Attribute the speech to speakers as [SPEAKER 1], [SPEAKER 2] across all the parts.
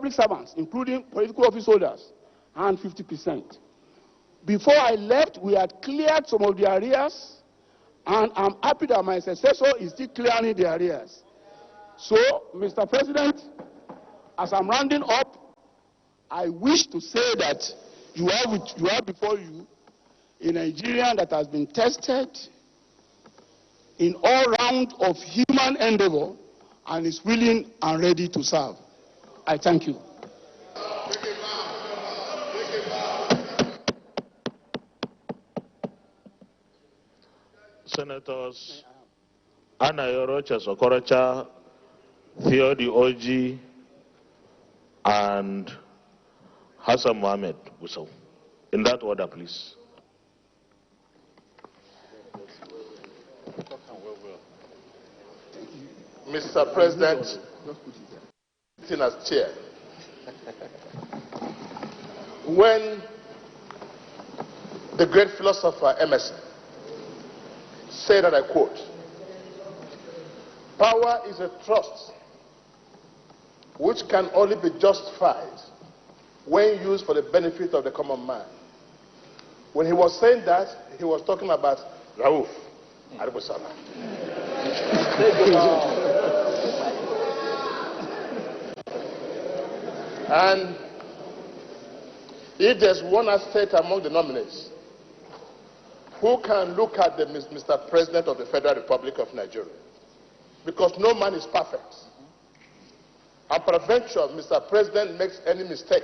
[SPEAKER 1] public servants, including political office holders, and 50%. Before I left, we had cleared some of the arrears, and I'm happy that my successor is still clearing the arrears. So, Mr. President, as I'm rounding up, I wish to say that you have before you a Nigerian that has been tested in all rounds of human endeavor and is willing and ready to serve. I thank you.
[SPEAKER 2] Senators Anayorocha Sokorocha, Theodi Oji, and Hassan Mohammed Gusau. In that order, please.
[SPEAKER 3] Mr. President, sitting as chair, when the great philosopher Emerson said, and I quote, "Power is a trust which can only be justified when used for the benefit of the common man." When he was saying that, he was talking about Rauf Arabusala. And if there's one aspect among the nominees who can look at the Mr. President of the Federal Republic of Nigeria, because no man is perfect, and peradventure Mr. President makes any mistake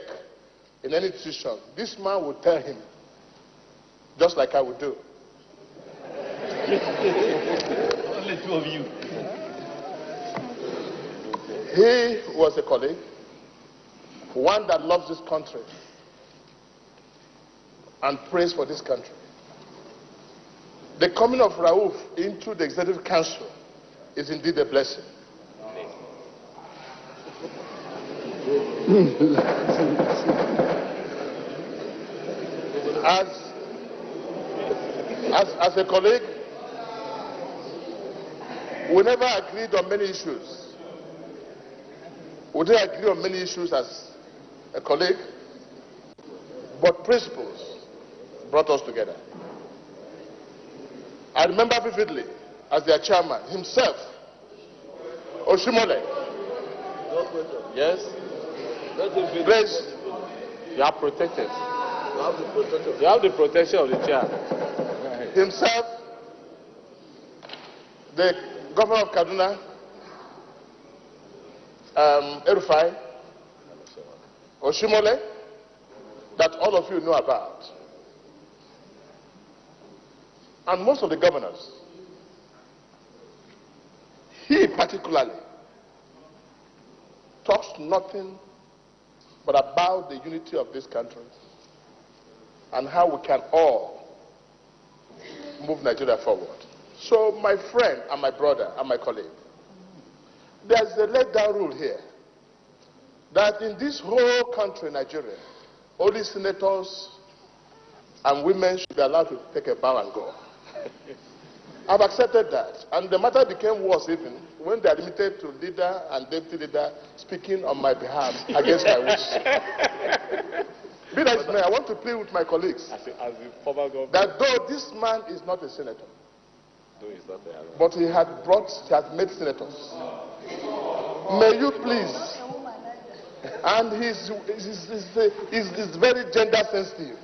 [SPEAKER 3] in any decision, this man will tell him, just like I would do.
[SPEAKER 4] Only two of you.
[SPEAKER 3] He was a colleague, one that loves this country and prays for this country. The coming of Rauf into the Executive Council is indeed a blessing. As a colleague, we never agreed on many issues. We didn't agree on many issues as a colleague, but principles brought us together. I remember vividly, as their chairman himself, Oshimole.
[SPEAKER 4] Yes?
[SPEAKER 3] Please.
[SPEAKER 4] You are protected. You have the protection of the chair.
[SPEAKER 3] Himself, the governor of Kaduna, Erufai, Oshimole, that all of you know about, and most of the governors. He particularly talks nothing but about the unity of this country and how we can all move Nigeria forward. So my friend and my brother and my colleague, there's a laid down rule here that in this whole country, Nigeria, only senators and women should be allowed to take a bow and go. I've accepted that, and the matter became worse even when they are limited to leader and deputy leader speaking on my behalf against my wish. Be that may, I want to plead with my colleagues that though this man is not a senator, but he had made senators. May you please, and he's very gender sensitive.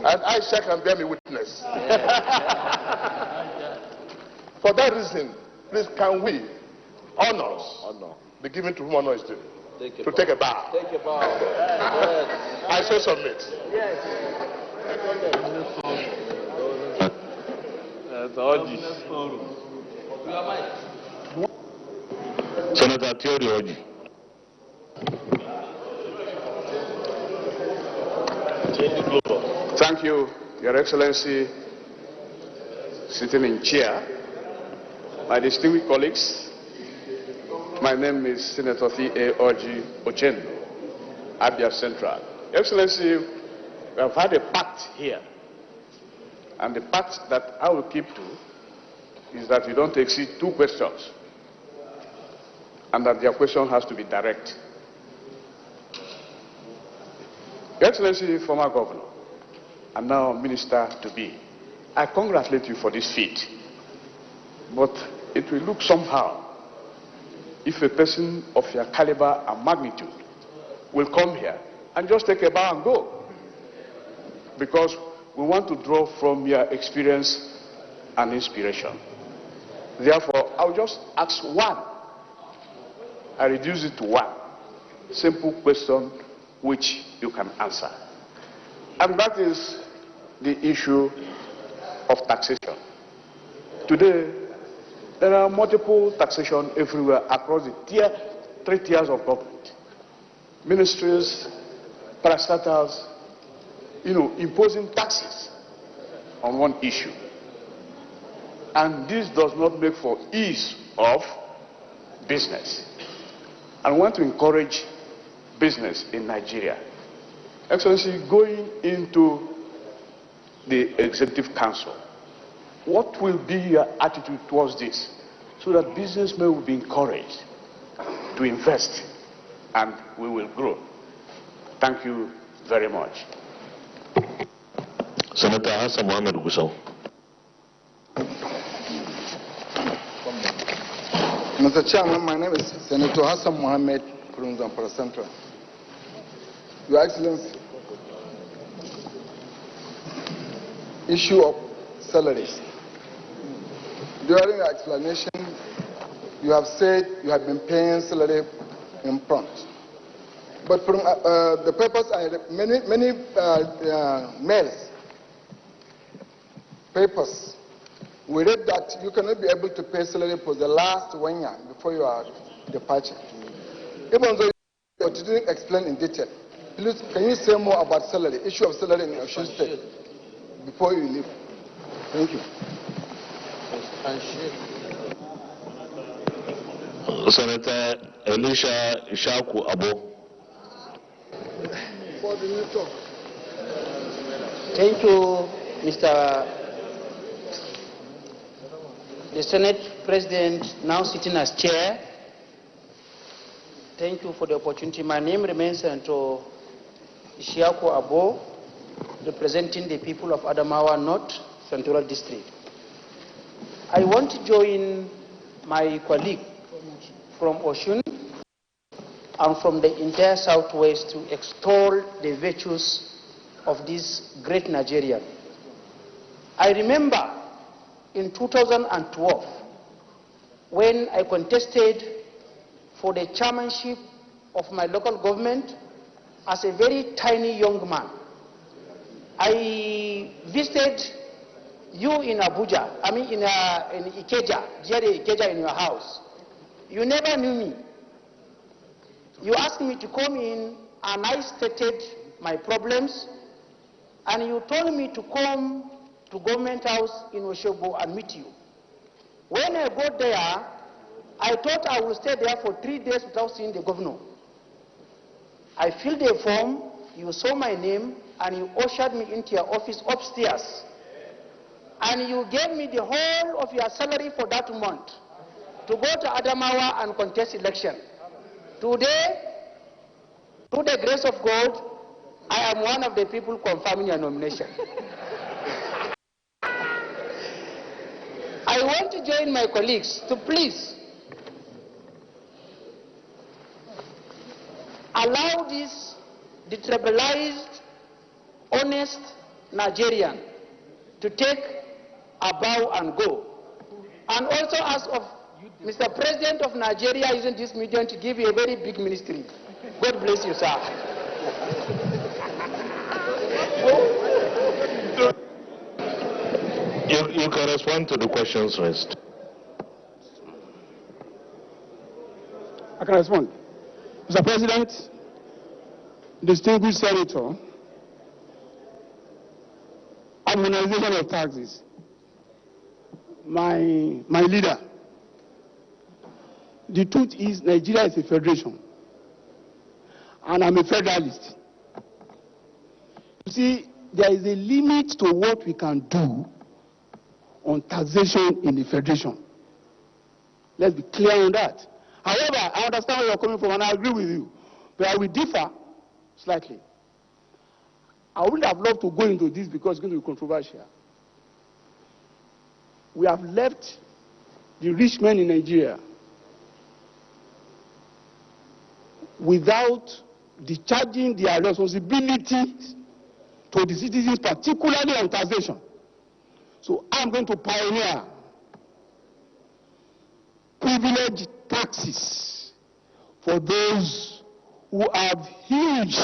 [SPEAKER 3] And Aisha can bear me witness. For that reason, please can we honor be given to whom honor is due? Take a bow.
[SPEAKER 4] Take a bow.
[SPEAKER 3] I so submit.
[SPEAKER 4] Yes.
[SPEAKER 2] Senator Theodi Oji.
[SPEAKER 5] Thank you, Your Excellency, sitting in chair. My distinguished colleagues, my name is Senator Theodi Oji Ochendo, Abia Central. Your Excellency, we have had a pact here, and the pact that I will keep to is that you don't exceed 2 questions, and that your question has to be direct. Your Excellency, former governor, and now minister-to-be, I congratulate you for this feat. But it will look somehow if a person of your caliber and magnitude will come here and just take a bow and go. Because we want to draw from your experience and inspiration. Therefore, I'll just ask one. I reduce it to one simple question which you can answer. And that is the issue of taxation. Today, there are multiple taxation everywhere across the 3 tiers of government. Ministries, parastatals, imposing taxes on one issue. And this does not make for ease of business. I want to encourage business in Nigeria. Excellency, going into the Executive Council, what will be your attitude towards this so that businessmen will be encouraged to invest and we will grow? Thank you very much.
[SPEAKER 2] Senator Hassan Mohammed Gusau.
[SPEAKER 6] Mr. Chairman, my name is Senator Hassan Mohammed from Zamfara Central. Your Excellency, issue of salaries. During your explanation, you have said you have been paying salary in front. But from the papers, I read many mails, papers, we read that you cannot be able to pay salary for the last 1 year before your departure. Even though you didn't explain in detail, please, can you say more about salary, issue of salary in Osun State before you leave? Thank you.
[SPEAKER 2] Senator Elisha Ishaku Abo.
[SPEAKER 7] Thank you, Mr. the Senate President, now sitting as chair. Thank you for the opportunity. My name remains Senator Ishaku Abo, representing the people of Adamawa North Central District. I want to join my colleague from Osun and from the entire Southwest to extol the virtues of this great Nigerian. I remember in 2012 when I contested for the chairmanship of my local government as a very tiny young man. I visited you in Abuja, in Ikeja, Jerry Ikeja, in your house. You never knew me. You asked me to come in and I stated my problems, and you told me to come to government house in Oshobo and meet you. When I got there, I thought I would stay there for 3 days without seeing the governor. I filled a form, you saw my name, and you ushered me into your office upstairs. And you gave me the whole of your salary for that month to go to Adamawa and contest election. Today, through the grace of God, I am one of the people confirming your nomination. I want to join my colleagues to please allow this detribalized, honest Nigerian to take a bow and go. And also ask of Mr. President of Nigeria using this medium to give you a very big ministry. God bless you, sir.
[SPEAKER 2] You can respond to the questions raised.
[SPEAKER 1] I can respond. Mr. President, distinguished Senator, harmonization of taxes. My leader, the truth is Nigeria is a federation, and I'm a federalist. You see, there is a limit to what we can do on taxation in the Federation. Let's be clear on that. However, I understand where you're coming from, and I agree with you. But I will differ slightly. I wouldn't have loved to go into this because it's going to be controversial. We have left the rich men in Nigeria without discharging their responsibilities to the citizens, particularly on taxation. So I'm going to pioneer privileged taxes for those who have huge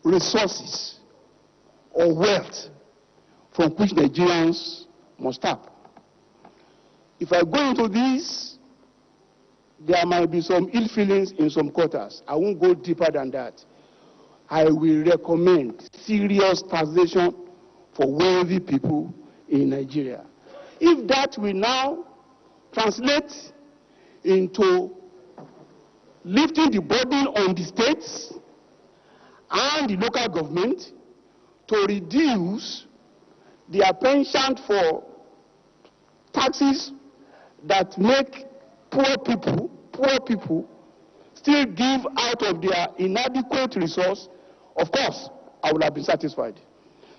[SPEAKER 1] resources or wealth from which Nigerians must tap. If I go into this, there might be some ill feelings in some quarters. I won't go deeper than that. I will recommend serious taxation for wealthy people in Nigeria. If that will now translate into lifting the burden on the states and the local government to reduce their penchant for taxes that make poor people still give out of their inadequate resource, of course, I would have been satisfied.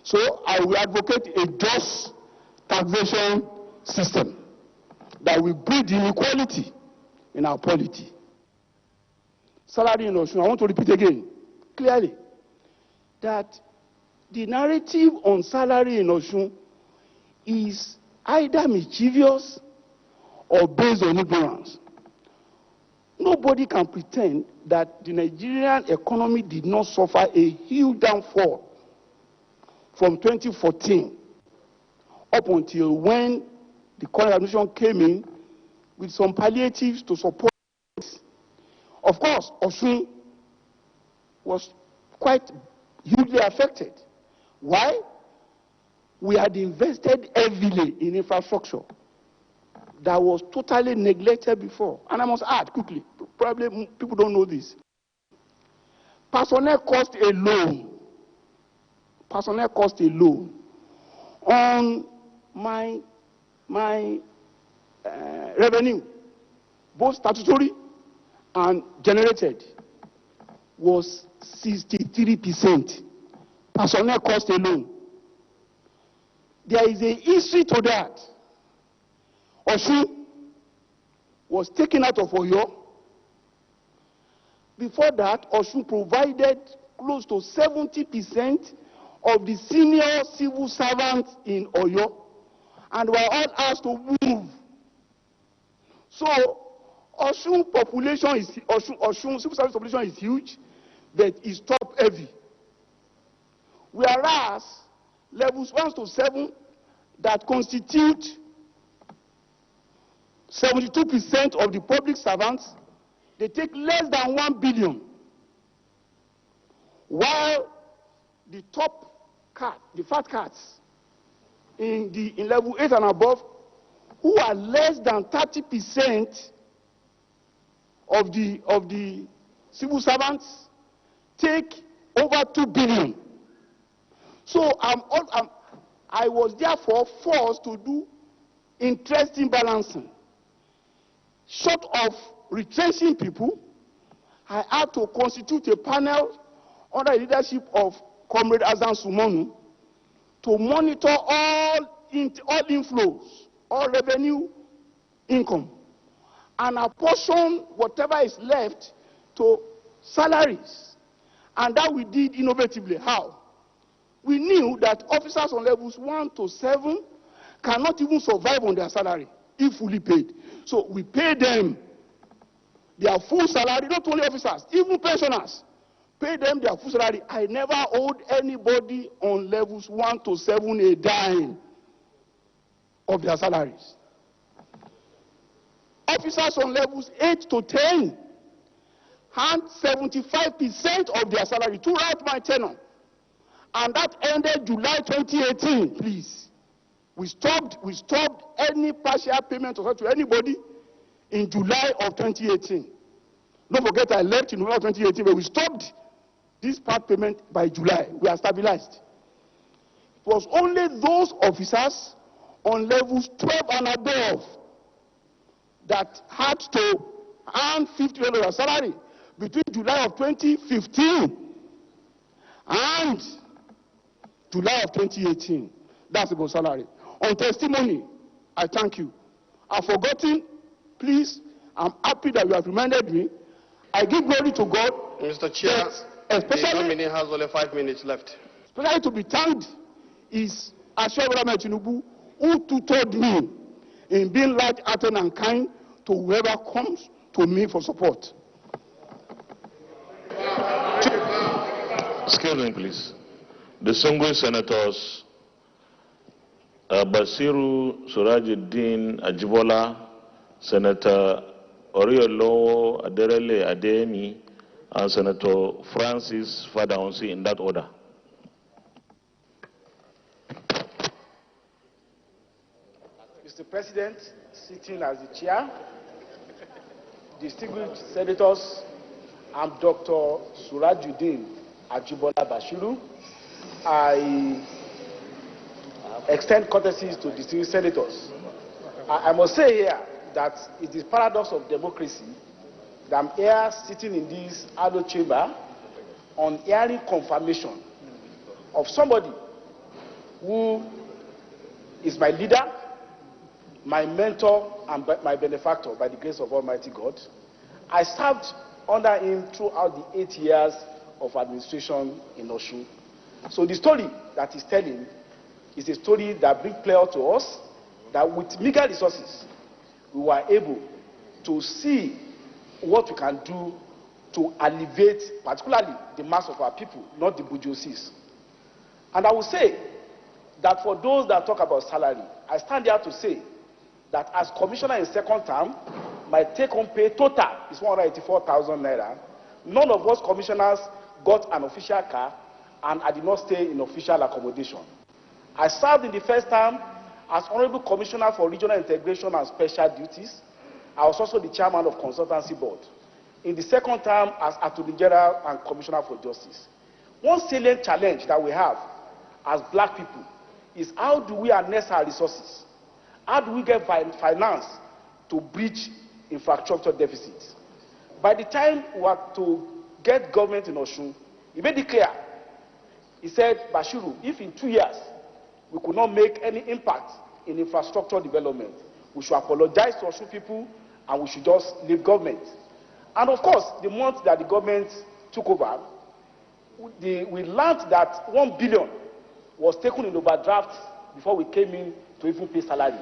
[SPEAKER 1] So I will advocate a just taxation system that will breed inequality in our polity. Salary in Osun, I want to repeat again, clearly, that the narrative on salary in Osun is either mischievous or based on ignorance. Nobody can pretend that the Nigerian economy did not suffer a huge downfall from 2014 up until when the current administration came in with some palliatives to support it. Of course, Osun was quite hugely affected. Why? We had invested heavily in infrastructure that was totally neglected before. And I must add quickly, probably people don't know this. Personnel cost alone on my revenue, both statutory and generated, was 63%. Personnel cost alone. There is a history to that. Osun was taken out of Oyo. Before that, Osun provided close to 70% of the senior civil servants in Oyo, and were all asked to move. So, Osun civil service population is huge, but it's top heavy. Whereas levels 1 to 7 that constitute 72% of the public servants, they take less than 1 billion. While the top cat, the fat cats in level 8 and above, who are less than 30% of the civil servants, take over 2 billion. So I was therefore forced to do interesting balancing. Short of retrenching people, I had to constitute a panel under the leadership of Comrade Azan Sumonu to monitor all inflows, all revenue income, and apportion whatever is left to salaries. And that we did innovatively. How? We knew that officers on levels 1 to 7 cannot even survive on their salary if fully paid. So we pay them their full salary, not only officers, even pensioners. Pay them their full salary. I never owed anybody on levels 1 to 7 a dime of their salaries. Officers on levels 8 to 10 had 75% of their salary throughout my tenure. And that ended July 2018, please. We stopped any partial payment to anybody in July of 2018. Don't forget I left in November 2018, but we stopped this part payment by July. We are stabilized. It was only those officers on levels 12 and above that had to earn $50 salary between July of 2015 and July of 2018. That's about salary. On testimony, I thank you. I've forgotten, please, I'm happy that you have reminded me. I give glory to God.
[SPEAKER 5] Mr. Chair, the nominee has only 5 minutes left.
[SPEAKER 1] Especially to be thanked is Ashwara Tinubu, who tutored me in being light-hearted and kind to whoever comes to me for support.
[SPEAKER 2] Excuse me, please. Distinguished Senators Basiru Surajuddin Ajibola, Senator Oriolo Aderele Ademi, and Senator Francis Fadaonsi, in that order.
[SPEAKER 4] Mr. President, sitting as the chair, distinguished senators, I'm Dr. Surajuddin Ajibola Bashiru. I extend courtesies to distinguished senators. I must say here that it is paradox of democracy that I'm here sitting in this adult chamber on hearing confirmation of somebody who is my leader, my mentor, and my benefactor by the grace of Almighty God. I served under him throughout the 8 years of administration in Osun. So the story that he's telling is a story that brings pleasure to us, that with meager resources, we were able to see what we can do to alleviate, particularly the mass of our people, not the bourgeoisies. And I will say that for those that talk about salary, I stand here to say that as commissioner in second term, my take-home pay total is 184,000 naira. None of us commissioners got an official car, and I did not stay in official accommodation. I served in the first term as Honorable Commissioner for Regional Integration and Special Duties. I was also the chairman of Consultancy Board. In the second term, as Attorney General and Commissioner for Justice. One salient challenge that we have as black people is how do we harness our resources? How do we get finance to bridge infrastructure deficits? By the time we were to get government in Osun, he made it clear. He said, Bashiru, if in 2 years we could not make any impact in infrastructure development, we should apologize to Osun people and we should just leave government. And of course, the month that the government took over, we learned that 1 billion was taken in overdraft before we came in to even pay salary.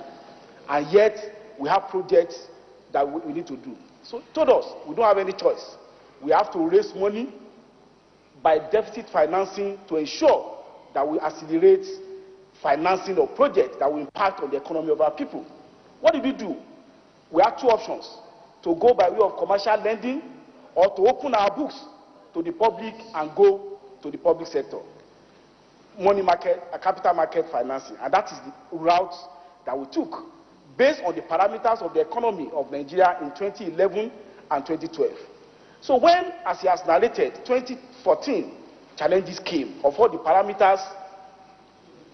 [SPEAKER 4] And yet, we have projects that we need to do. So, told us, we don't have any choice. We have to raise money by deficit financing to ensure that we accelerate financing of projects that will impact on the economy of our people. What did we do? We had 2 options: to go by way of commercial lending or to open our books to the public and go to the public sector. Money market, capital market financing, and that is the route that we took based on the parameters of the economy of Nigeria in 2011 and 2012. So when, as he has narrated, 2014 challenges came, of all the parameters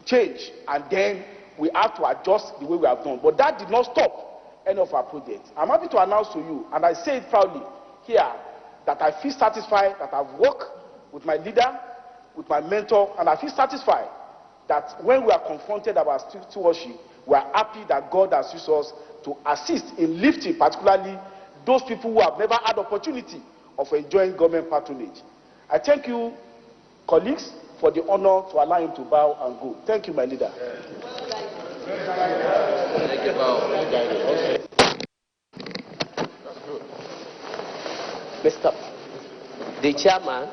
[SPEAKER 4] changed, and then we had to adjust the way we have done. But that did not stop any of our projects. I'm happy to announce to you, and I say it proudly here, that I feel satisfied that I've worked with my leader, with my mentor, and I feel satisfied that when we are confronted about stewardship, we are happy that God has used us to assist in lifting, particularly those people who have never had opportunity of enjoying government patronage. I thank you, colleagues, for the honor to allow him to bow and go. Thank you, my leader.
[SPEAKER 8] Mr. The chairman,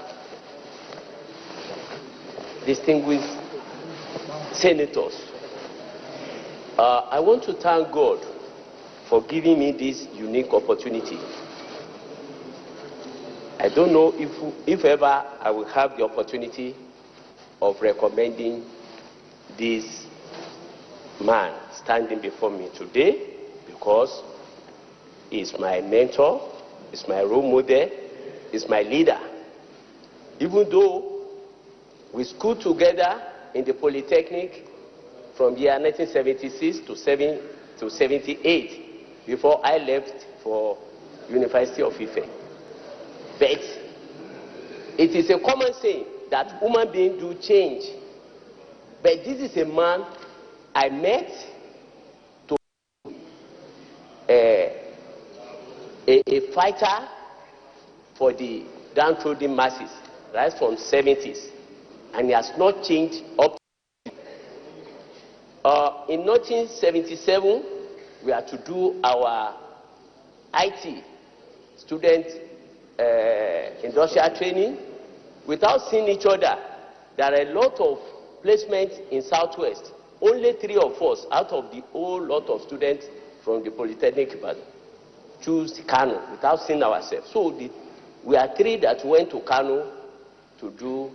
[SPEAKER 8] distinguished senators, I want to thank God for giving me this unique opportunity. I don't know if ever I will have the opportunity of recommending this man standing before me today, because he is my mentor, is my role model, is my leader. Even though we schooled together in the Polytechnic from year 1976 to 78 before I left for University of Ife. But it is a common saying that human beings do change. But this is a man I met to a fighter for the downtrodden masses, right from 70s, and he has not changed up. In 1977, we had to do our IT student industrial training. Without seeing each other, there are a lot of placements in Southwest. Only 3 of us out of the whole lot of students from the Polytechnic choose Kano without seeing ourselves. So we are 3 that went to Kano to do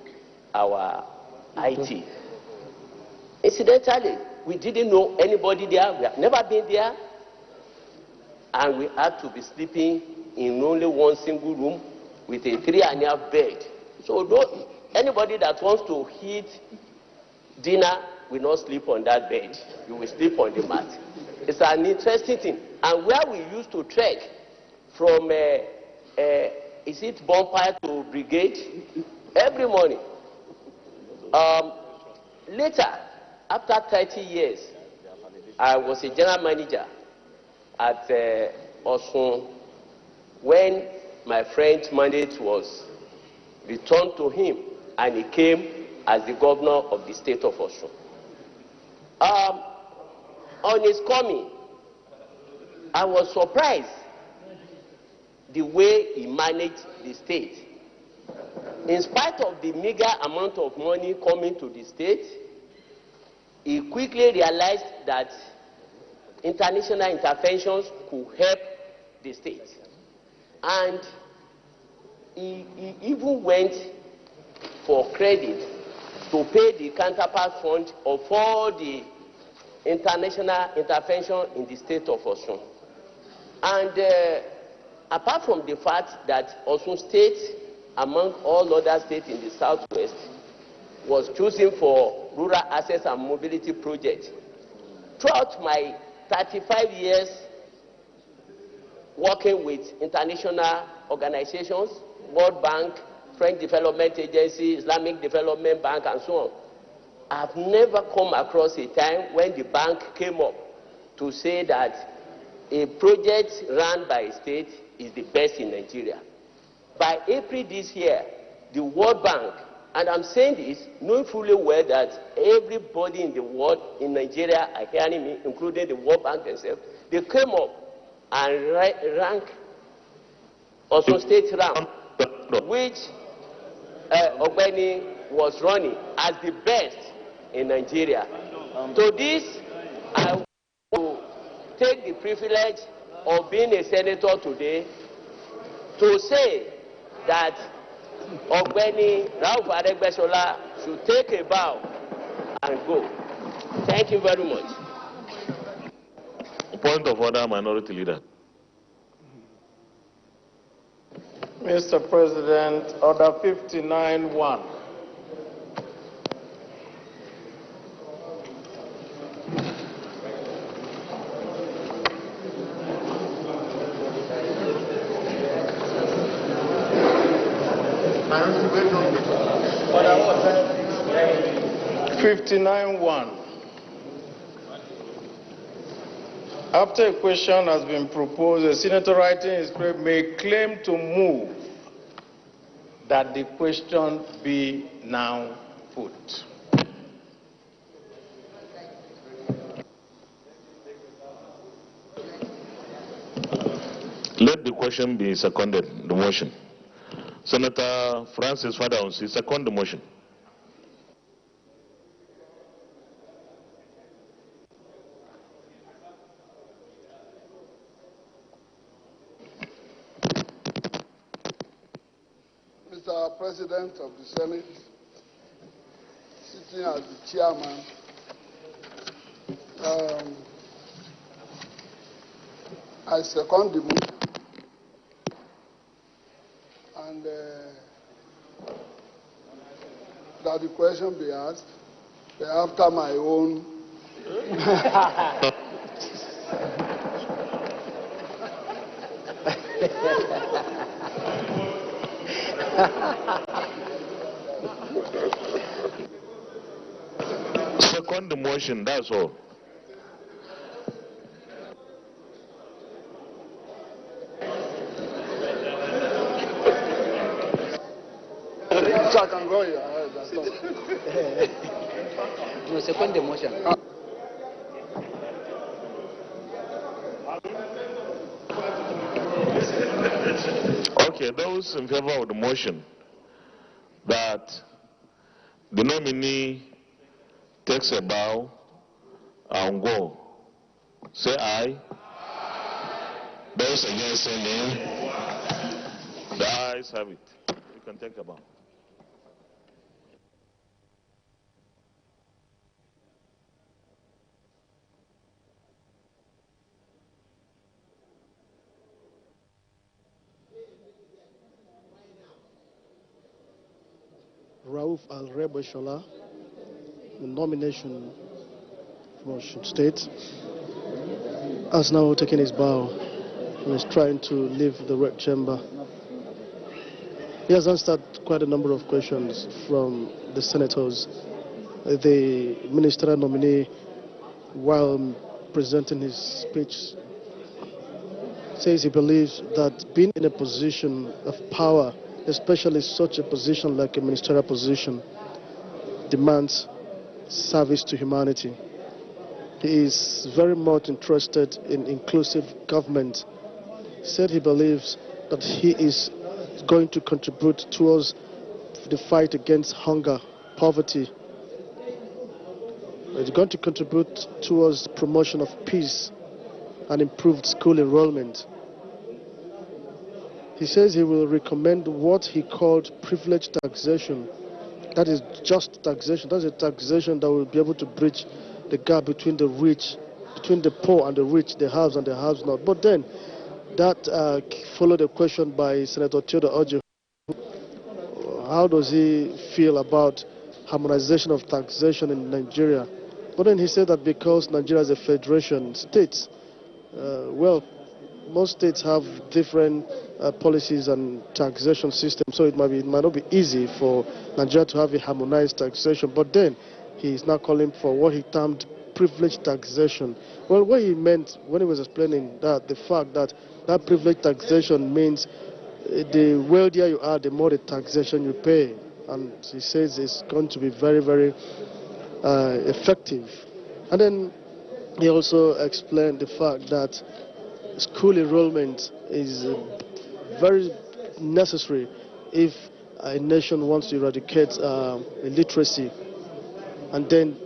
[SPEAKER 8] our IT. Incidentally, we didn't know anybody there. We have never been there. And we had to be sleeping in only one single room with a 3.5 bed. So anybody that wants to eat dinner will not sleep on that bed. You will sleep on the mat. It's an interesting thing. And where we used to trek from, is it Bonfire to Brigade? Every morning. Later, after 30 years, I was a general manager at Osun when my friend's mandate was returned to him and he came as the governor of the state of Osun. On his coming, I was surprised the way he managed the state. In spite of the meager amount of money coming to the state, he quickly realized that international interventions could help the state. And he even went for credit to pay the counterpart fund of all the international intervention in the state of Osun. And apart from the fact that Osun State, among all other states in the Southwest, was chosen for rural access and mobility projects, throughout my 35 years working with international organizations, World Bank, French Development Agency, Islamic Development Bank, and so on, I've never come across a time when the bank came up to say that a project run by a state is the best in Nigeria. By April this year, the World Bank, and I'm saying this knowing fully well that everybody in the world, in Nigeria, are hearing me, including the World Bank themselves, they came up and ranked Osun State RAM, which Ogbeni was running as the best in Nigeria. To this, I want to take the privilege of being a senator today to say that Ogbeni Rauf Aregbesola should take a bow and go. Thank you very much.
[SPEAKER 2] Point of order, Minority Leader.
[SPEAKER 9] Mr. President, Order 59-1. After a question has been proposed, a senator writing his script may claim to move that the question be now put.
[SPEAKER 2] Let the question be seconded, the motion. Senator Francis Fadaunsi, second the motion.
[SPEAKER 1] Mr. President of the Senate, sitting as the chairman, I second the motion and that the question be asked.
[SPEAKER 6] After my own.
[SPEAKER 2] Second the motion, that's all.
[SPEAKER 6] So I can go here.
[SPEAKER 7] No, second the motion.
[SPEAKER 2] Okay, those in favor of the motion that the nominee takes a bow and go, say aye. Those against, say nay. The ayes have it. You can take a bow.
[SPEAKER 10] Rauf Al-Rebeshola, the nomination from Osun State, has now taken his bow and is trying to leave the red chamber. He has answered quite a number of questions from the senators. The ministerial nominee, while presenting his speech, says he believes that being in a position of power, especially such a position like a ministerial position, demands service to humanity. He is very much interested in inclusive government. He said he believes that he is going to contribute towards the fight against hunger, poverty. He's going to contribute towards the promotion of peace and improved school enrollment. He says he will recommend what he called privileged taxation. That is just taxation. That's a taxation that will be able to bridge the gap between the rich, between the poor and the rich, the haves and the haves not. But then, that followed a question by Senator Theodore Ojo. How does he feel about harmonization of taxation in Nigeria? But then he said that because Nigeria is a federation state, well, most states have different policies and taxation systems, so it might not be easy for Nigeria to have a harmonized taxation. But then he is now calling for what he termed privileged taxation. Well, what he meant when he was explaining that, the fact that that privileged taxation means the wealthier you are, the more the taxation you pay. And he says it's going to be very, very effective. And then he also explained the fact that school enrollment is very necessary if a nation wants to eradicate illiteracy. And then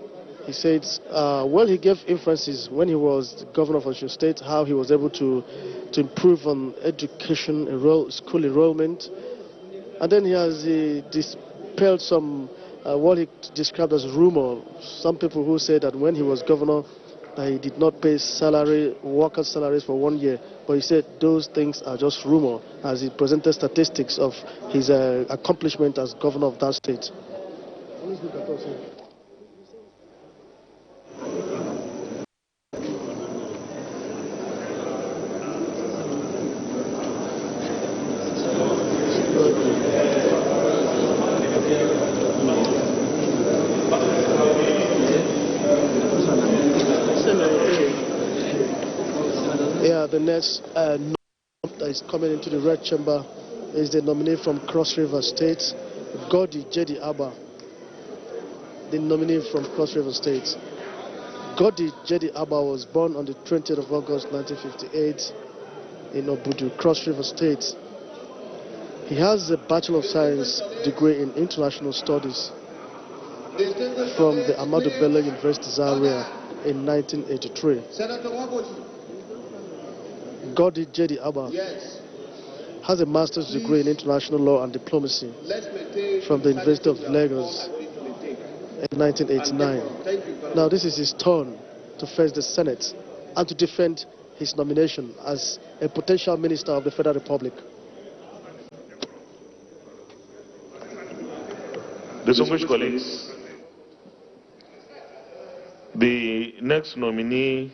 [SPEAKER 10] he said, well, he gave inferences when he was governor of Osun State, how he was able to improve on education, school enrollment. And then he has dispelled some, what he described as rumor. Some people who say that when he was governor, he did not pay workers' salaries for 1 year, but he said those things are just rumor, as he presented statistics of his accomplishment as governor of that state. The next that is coming into the red chamber is the nominee from Cross River State, Godi Jedi Abba. The nominee from Cross River State. Godi Jedi Abba was born on the 20th of August 1958 in Obudu, Cross River State. He has a Bachelor of Science degree in International Studies from the Ahmadu Bello University Zaria in 1983. Godi Jedi Abba has a master's degree in international law and diplomacy from the University of Lagos in 1989. Now this is his turn to face the Senate and to defend his nomination as a potential minister of the Federal Republic.
[SPEAKER 2] Distinguished colleagues, next nominee,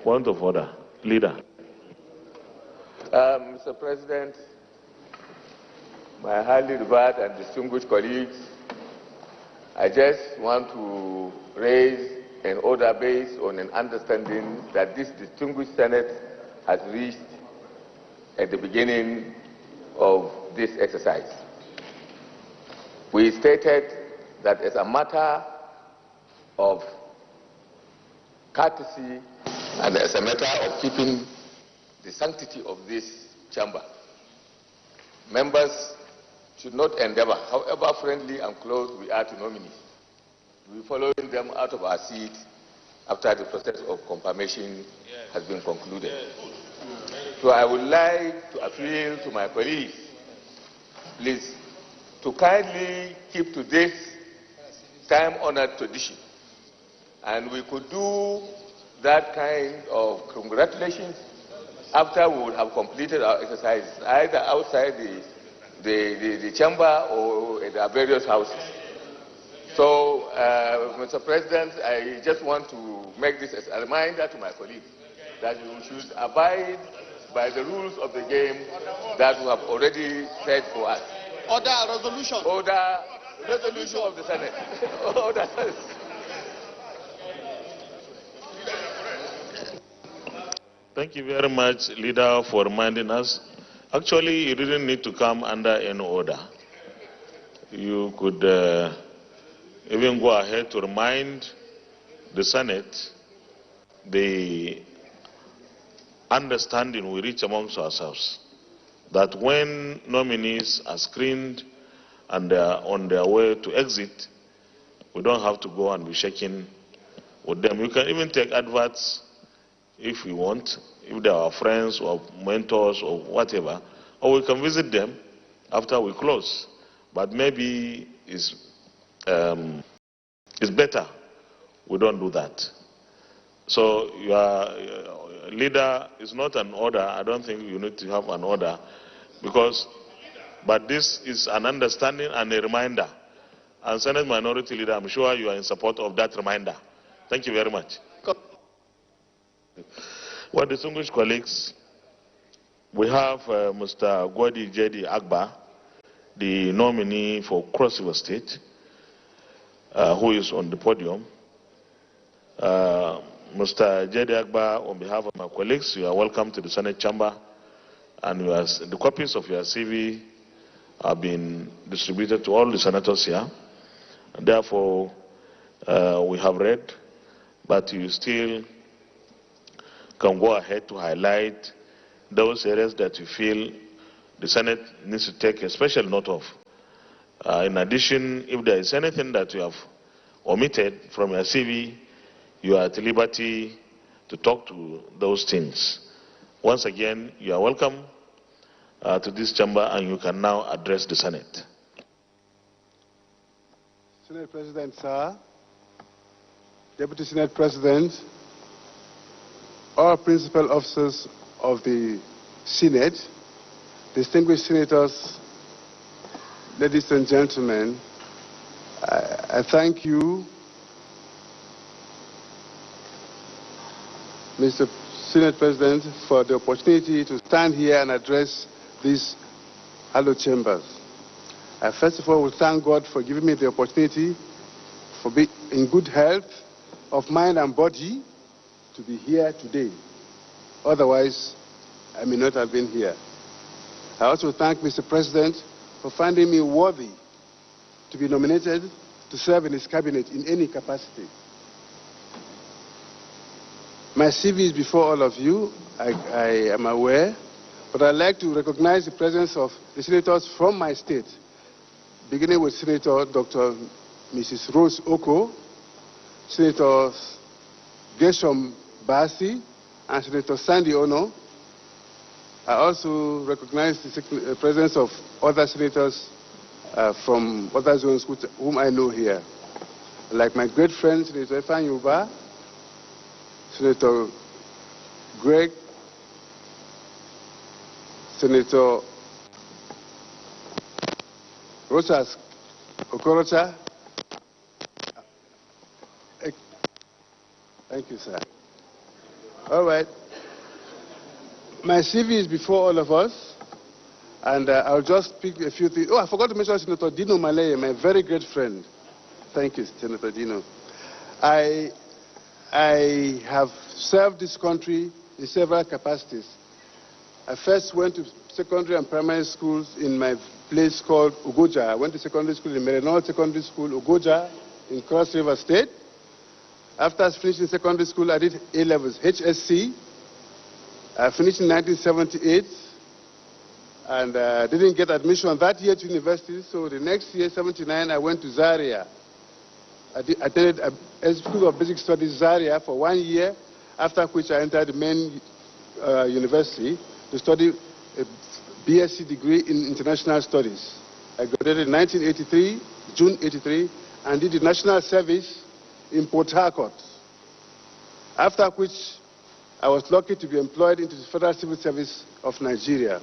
[SPEAKER 2] point of order, leader.
[SPEAKER 11] Mr. President, my highly revered and distinguished colleagues, I just want to raise an order based on an understanding that this distinguished Senate has reached at the beginning of this exercise. We stated that as a matter of courtesy and as a matter of keeping the sanctity of this chamber, members should not endeavor, however friendly and close we are to nominees, to be following them out of our seat after the process of confirmation has been concluded. So I would like to appeal to my colleagues, please, to kindly keep to this time-honored tradition. And we could do that kind of congratulations after we would have completed our exercise, either outside the chamber or at our various houses. So, Mr. President, I just want to make this as a reminder to my colleagues that you should abide by the rules of the game that we have already set for us.
[SPEAKER 12] Order, resolution.
[SPEAKER 11] Order, resolution of the Senate. Order.
[SPEAKER 2] Thank you very much, leader, for reminding us. Actually, you didn't need to come under any order. You could even go ahead to remind the Senate the understanding we reach amongst ourselves that when nominees are screened and they are on their way to exit, we don't have to go and be shaking with them. You can even take adverts if we want, if they are friends or mentors or whatever, or we can visit them after we close. But maybe it's better we don't do that. So your leader is not an order. I don't think you need to have an order, but this is an understanding and a reminder. And Senate Minority Leader, I'm sure you are in support of that reminder. Thank you very much. Well, distinguished colleagues, we have Mr. Gwadi J.D. Agba, the nominee for Cross River State, who is on the podium. Mr. J.D. Agba, on behalf of my colleagues, you are welcome to the Senate chamber, and the copies of your CV have been distributed to all the senators here. And therefore, we have read, but you still can go ahead to highlight those areas that you feel the Senate needs to take a special note of. In addition, if there is anything that you have omitted from your CV, you are at liberty to talk to those things. Once again, you are welcome to this chamber, and you can now address the Senate.
[SPEAKER 4] Senate President, sir, Deputy Senate President, all principal officers of the Senate, distinguished senators, ladies and gentlemen, I thank you, Mr. Senate President, for the opportunity to stand here and address these hallowed chambers. I first of all will thank God for giving me the opportunity for being in good health of mind and body to be here today. Otherwise, I may not have been here. I also thank Mr. President for finding me worthy to be nominated to serve in his cabinet in any capacity. My CV is before all of you, I am aware, but I'd like to recognize the presence of the senators from my state, beginning with Senator Dr. Mrs. Rose Oko, Senators Geshom Basi, and Senator Sandy Ono. I also recognize the presence of other senators from other zones whom I know here, like my great friend, Senator Efan Yuba, Senator Greg, Senator Rosas Okorocha,
[SPEAKER 12] Thank you, sir. All right. My CV is before all of us, and I'll just pick a few things. Oh, I forgot to mention Senator Dino Maleye, my very great friend. Thank you, Senator Dino. I have served this country in several capacities. I first went to secondary and primary schools in my place called Ugoja. I went to secondary school in Merenol Secondary School, Ugoja, in Cross River State. After finishing secondary school, I did A-levels, HSC. I finished in 1978 and didn't get admission that year to university. So the next year, 79, I went to Zaria. I attended a School of Basic Studies, Zaria, for 1 year, after which I entered the main university to study a BSc degree in International Studies. I graduated in 1983, June 83, and did the national service in Port Harcourt, after which I was lucky to be employed into the Federal Civil Service of Nigeria,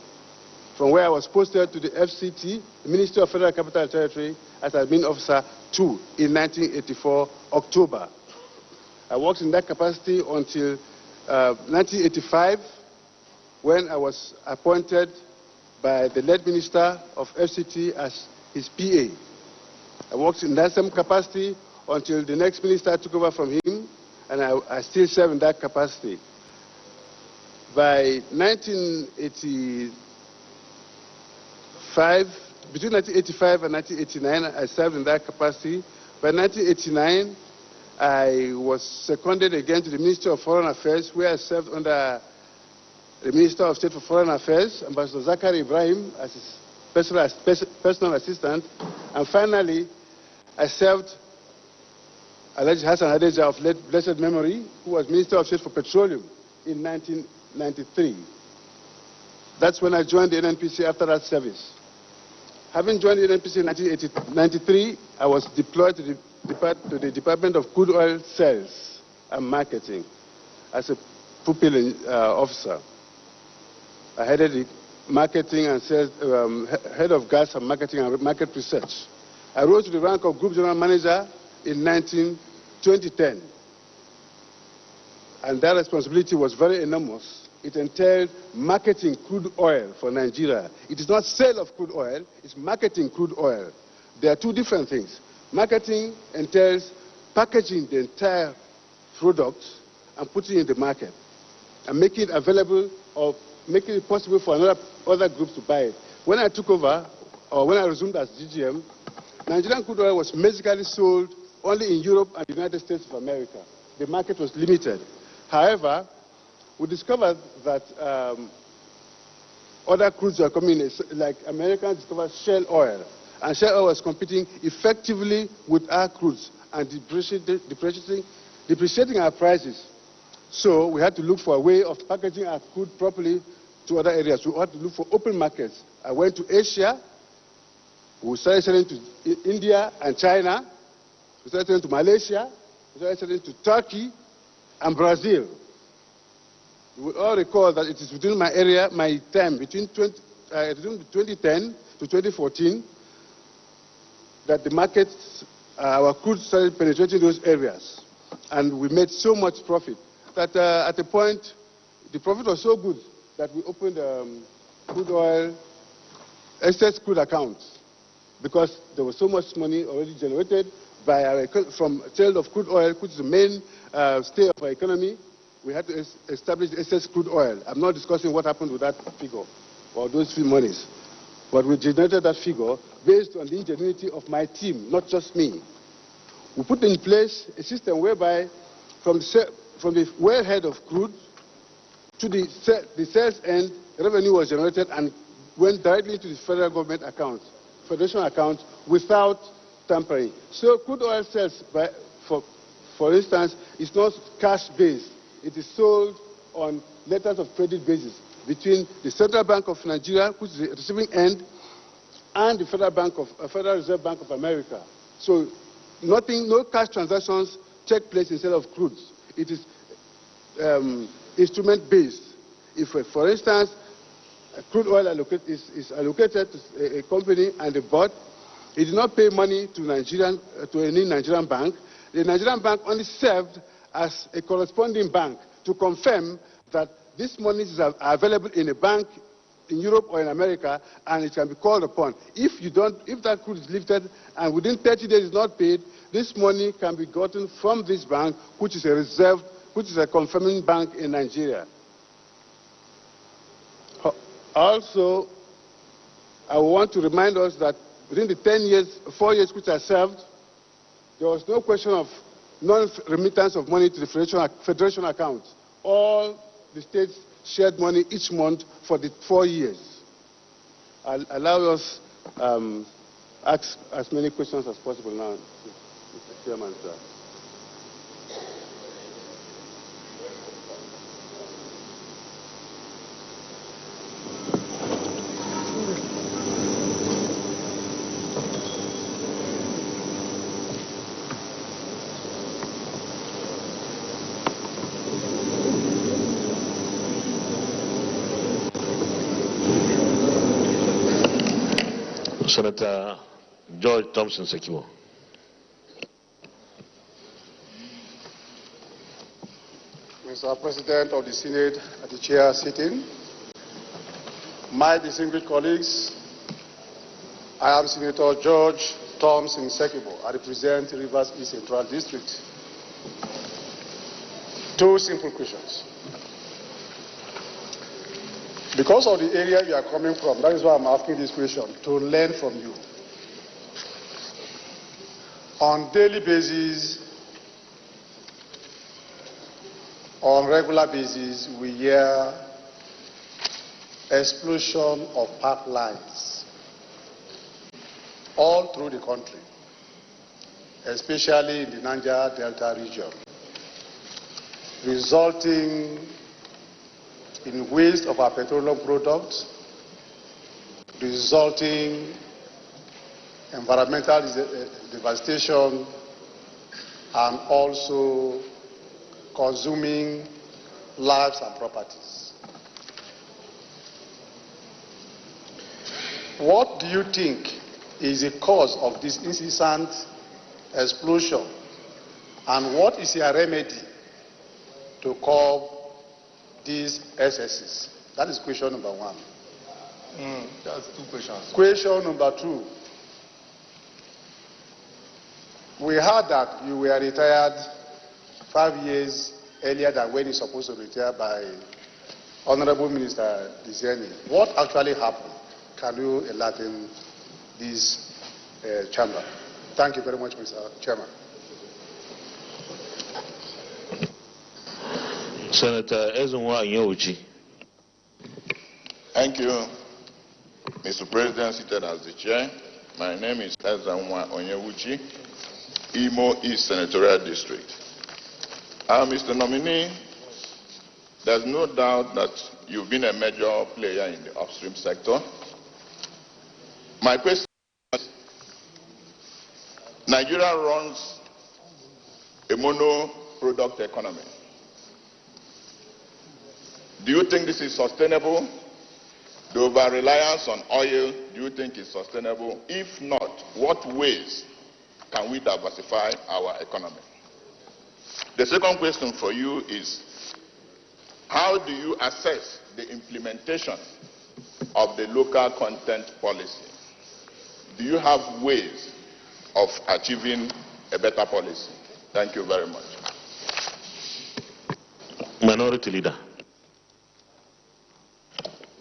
[SPEAKER 12] from where I was posted to the FCT, the Ministry of Federal Capital Territory, as Admin Officer 2 in 1984, October. I worked in that capacity until 1985, when I was appointed by the late Minister of FCT as his PA. I worked in that same capacity until the next minister took over from him, and I still serve in that capacity. By 1985, between 1985 and 1989, I served in that capacity. By 1989, I was seconded again to the Ministry of Foreign Affairs, where I served under the Minister of State for Foreign Affairs, Ambassador Zachary Ibrahim, as his personal assistant. And finally, I served Alhaji Hassan Hadeja of blessed memory, who was Minister of State for Petroleum in 1993. That's when I joined the NNPC after that service. Having joined the NNPC in 1993, I was deployed to the Department of Crude Oil Sales and Marketing as a pupil officer. I headed the marketing and sales, head of gas and marketing and market research. I rose to the rank of Group General Manager in 2010. And that responsibility was very enormous. It entailed marketing crude oil for Nigeria. It is not sale of crude oil, it's marketing crude oil. There are two different things. Marketing entails packaging the entire product and putting it in the market and making it available or making it possible for other groups to buy it. When I took over, or when I resumed as GGM, Nigerian crude oil was basically sold only in Europe and the United States of America. The market was limited. However, we discovered that other crudes are coming in, like Americans discovered shale oil. And shale oil was competing effectively with our crudes and depreciating our prices. So we had to look for a way of packaging our crude properly to other areas. We had to look for open markets. I went to Asia. We started selling to India and China. We started selling to Malaysia. We started selling to Turkey and Brazil. You will all recall that it is within my area, my time, between 2010 to 2014, that the markets, our crude started penetrating those areas. And we made so much profit that at a point, the profit was so good that we opened crude oil, excess crude accounts, because there was so much money already generated by from sale of crude oil, which is the main stay of our economy. We had to establish excess crude oil. I'm not discussing what happened with that figure or those few monies, but we generated that figure based on the ingenuity of my team, not just me. We put in place a system whereby from the wellhead of crude to the sales end, revenue was generated and went directly to the federal government account, federation account, without tampering. So crude oil sales, for instance, is not cash-based. It is sold on letters of credit basis between the Central Bank of Nigeria, which is the receiving end, and the Federal Reserve Bank of America. So no cash transactions take place instead of crudes. It is instrument-based. If, for instance, crude oil is allocated to a company and a board, it did not pay money to any Nigerian bank. The Nigerian bank only served as a corresponding bank to confirm that these monies are available in a bank in Europe or in America, and it can be called upon. If that crude is lifted and within 30 days is not paid, this money can be gotten from this bank, which is a reserve, which is a confirming bank in Nigeria. Also, I want to remind us that within the 4 years which I served, there was no question of non-remittance of money to the federation account. All the states shared money each month for the 4 years. I'll allow us ask as many questions as possible now, Mr. Chairman, sir.
[SPEAKER 2] Senator George Thompson Sekiwo.
[SPEAKER 13] Mr. President of the Senate at the chair sitting, my distinguished colleagues, I am Senator George Thompson Sekiwo. I represent Rivers East Central District. Two simple questions. Because of the area you are coming from, that is why I'm asking this question, to learn from you. On daily basis, on regular basis, we hear explosion of pipelines all through the country, especially in the Niger Delta region, resulting in waste of our petroleum products, resulting environmental devastation, and also consuming lives and properties. What do you think is the cause of this incessant explosion, and what is your remedy to curb these excesses? That is question number one.
[SPEAKER 9] That's two questions.
[SPEAKER 13] Question number two. We heard that you were retired 5 years earlier than when you're supposed to retire by Honorable Minister Dizeni. What actually happened? Can you enlighten this chamber? Thank you very much, Mr. Chairman.
[SPEAKER 2] Senator Ezenwa Anyewuchi.
[SPEAKER 14] Thank you, Mr. President, seated as the chair. My name is Ezenwa Anyewuchi, Imo East Senatorial District. Mr. Nominee, there's no doubt that you've been a major player in the upstream sector. My question is, Nigeria runs a mono-product economy. Do you think this is sustainable? The over-reliance on oil, do you think is sustainable? If not, what ways can we diversify our economy? The second question for you is, how do you assess the implementation of the local content policy? Do you have ways of achieving a better policy? Thank you very much.
[SPEAKER 2] Minority Leader.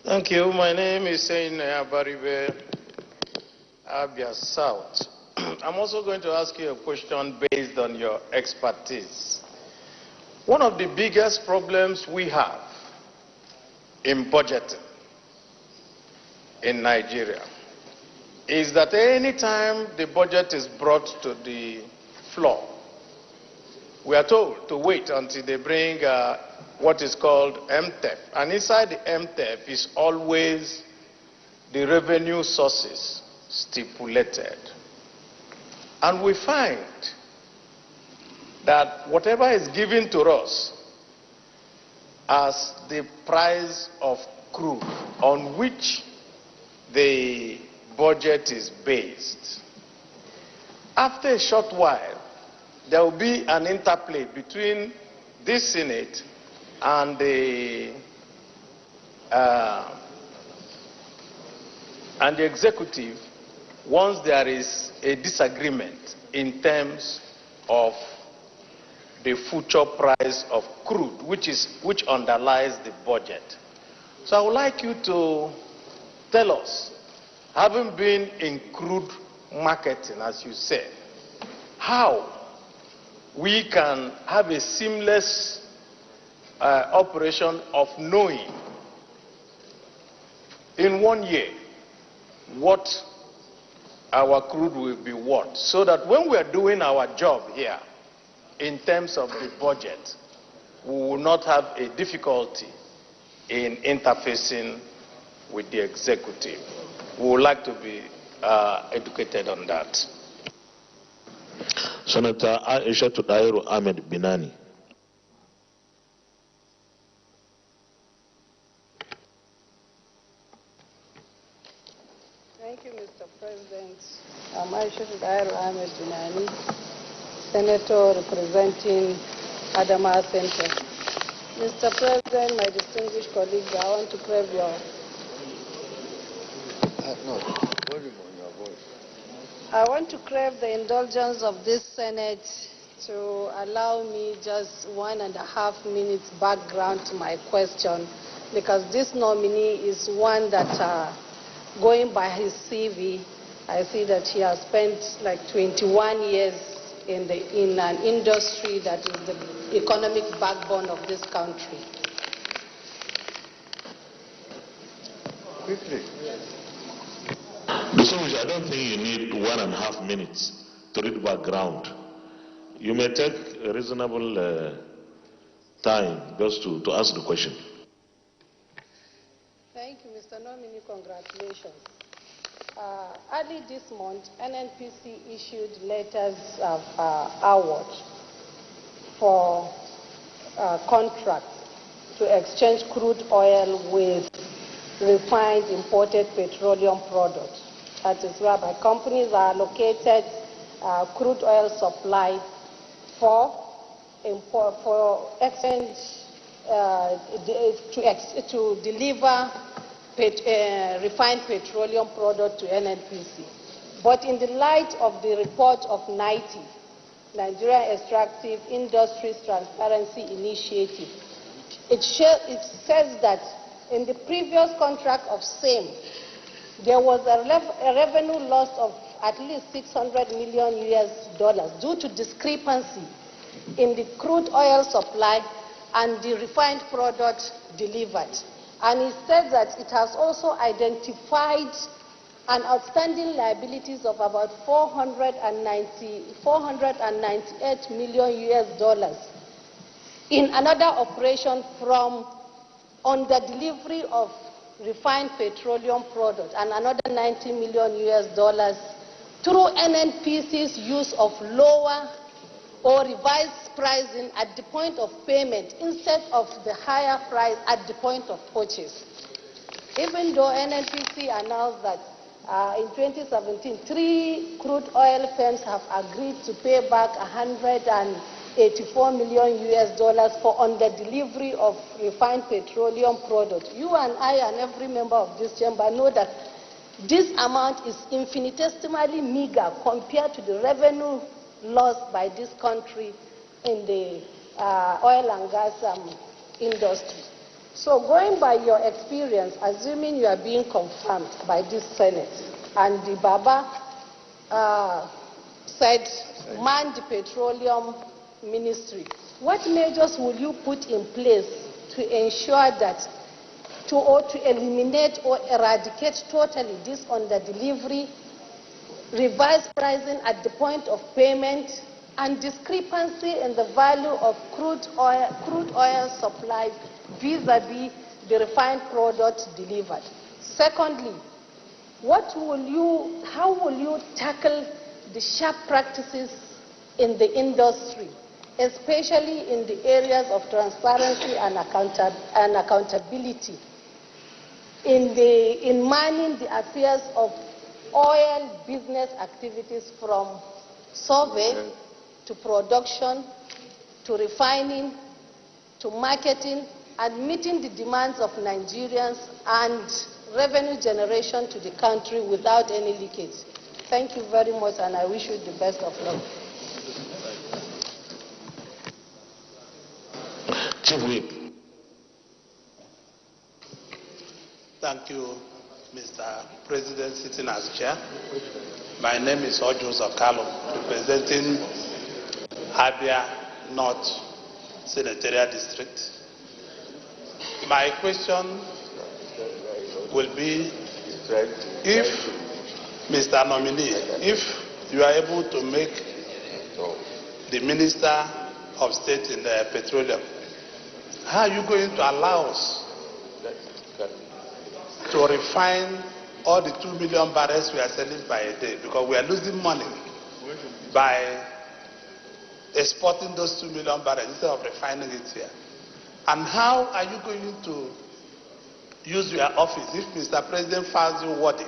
[SPEAKER 9] Thank you. My name is Sain Abaribe, Abia South. I'm also going to ask you a question based on your expertise. One of the biggest problems we have in budgeting in Nigeria is that any time the budget is brought to the floor, we are told to wait until they bring what is called MTEP. And inside the MTEP is always the revenue sources stipulated. And we find that whatever is given to us as the price of crude on which the budget is based, after a short while, there will be an interplay between this Senate and the executive once there is a disagreement in terms of the future price of crude, which underlies the budget. So I would like you to tell us, having been in crude marketing, as you said, how we can have a seamless operation of knowing in 1 year what our crude will be worth, so that when we are doing our job here in terms of the budget, we will not have a difficulty in interfacing with the executive. We would like to be educated on that.
[SPEAKER 2] Senator Aisha Tudairu Ahmed Binani.
[SPEAKER 15] Thank you, Mr. President. I'm Aisha Tudairu Ahmed Binani, Senator representing Adama Center. Mr. President, my distinguished colleagues, I want to crave your I want to crave the indulgence of this Senate to allow me just 1.5 minutes background to my question, because this nominee is one that, going by his CV, I see that he has spent like 21 years in an industry that is the economic backbone of this country.
[SPEAKER 2] Quickly. I don't think you need 1.5 minutes to read background. You may take a reasonable time just to ask the question.
[SPEAKER 15] Thank you, Mr. Nominee. Congratulations. Early this month, NNPC issued letters of award for contracts to exchange crude oil with refined imported petroleum products. That is whereby companies are allocated crude oil supply for exchange to deliver refined petroleum product to NNPC. But in the light of the report of NITI, Nigeria Extractive Industries Transparency Initiative, it says that in the previous contract of same, there was a revenue loss of at least $600 million due to discrepancy in the crude oil supply and the refined product delivered. And it said that it has also identified an outstanding liabilities of about $498 million in another operation from on the delivery of refined petroleum product and another $90 million through NNPC's use of lower or revised pricing at the point of payment instead of the higher price at the point of purchase. Even though NNPC announced that in 2017, 3 crude oil firms have agreed to pay back $184 million for on the delivery of refined petroleum products. You and I and every member of this chamber know that this amount is infinitesimally meager compared to the revenue lost by this country in the oil and gas industry. So going by your experience, assuming you are being confirmed by this Senate, and the Baba said, man the petroleum ministry, what measures will you put in place to ensure that to eliminate or eradicate totally this under-delivery, revised pricing at the point of payment, and discrepancy in the value of crude oil supply vis-a-vis the refined product delivered? Secondly, how will you tackle the sharp practices in the industry, especially in the areas of transparency and accountability, in managing the affairs of oil business activities from survey to production, to refining, to marketing, and meeting the demands of Nigerians and revenue generation to the country without any leakage. Thank you very much, and I wish you the best of luck.
[SPEAKER 2] Chief Whip.
[SPEAKER 16] Thank you, Mr. President, sitting as chair. My name is Ojo Zakalo, representing Abia North Senatorial District. My question will be, if, Mr. Nominee, if you are able to make the Minister of State in the Petroleum, how are you going to allow us to refine all the 2 million barrels we are selling by a day? Because we are losing money by exporting those 2 million barrels instead of refining it here. And how are you going to use your office if Mr. President finds you worthy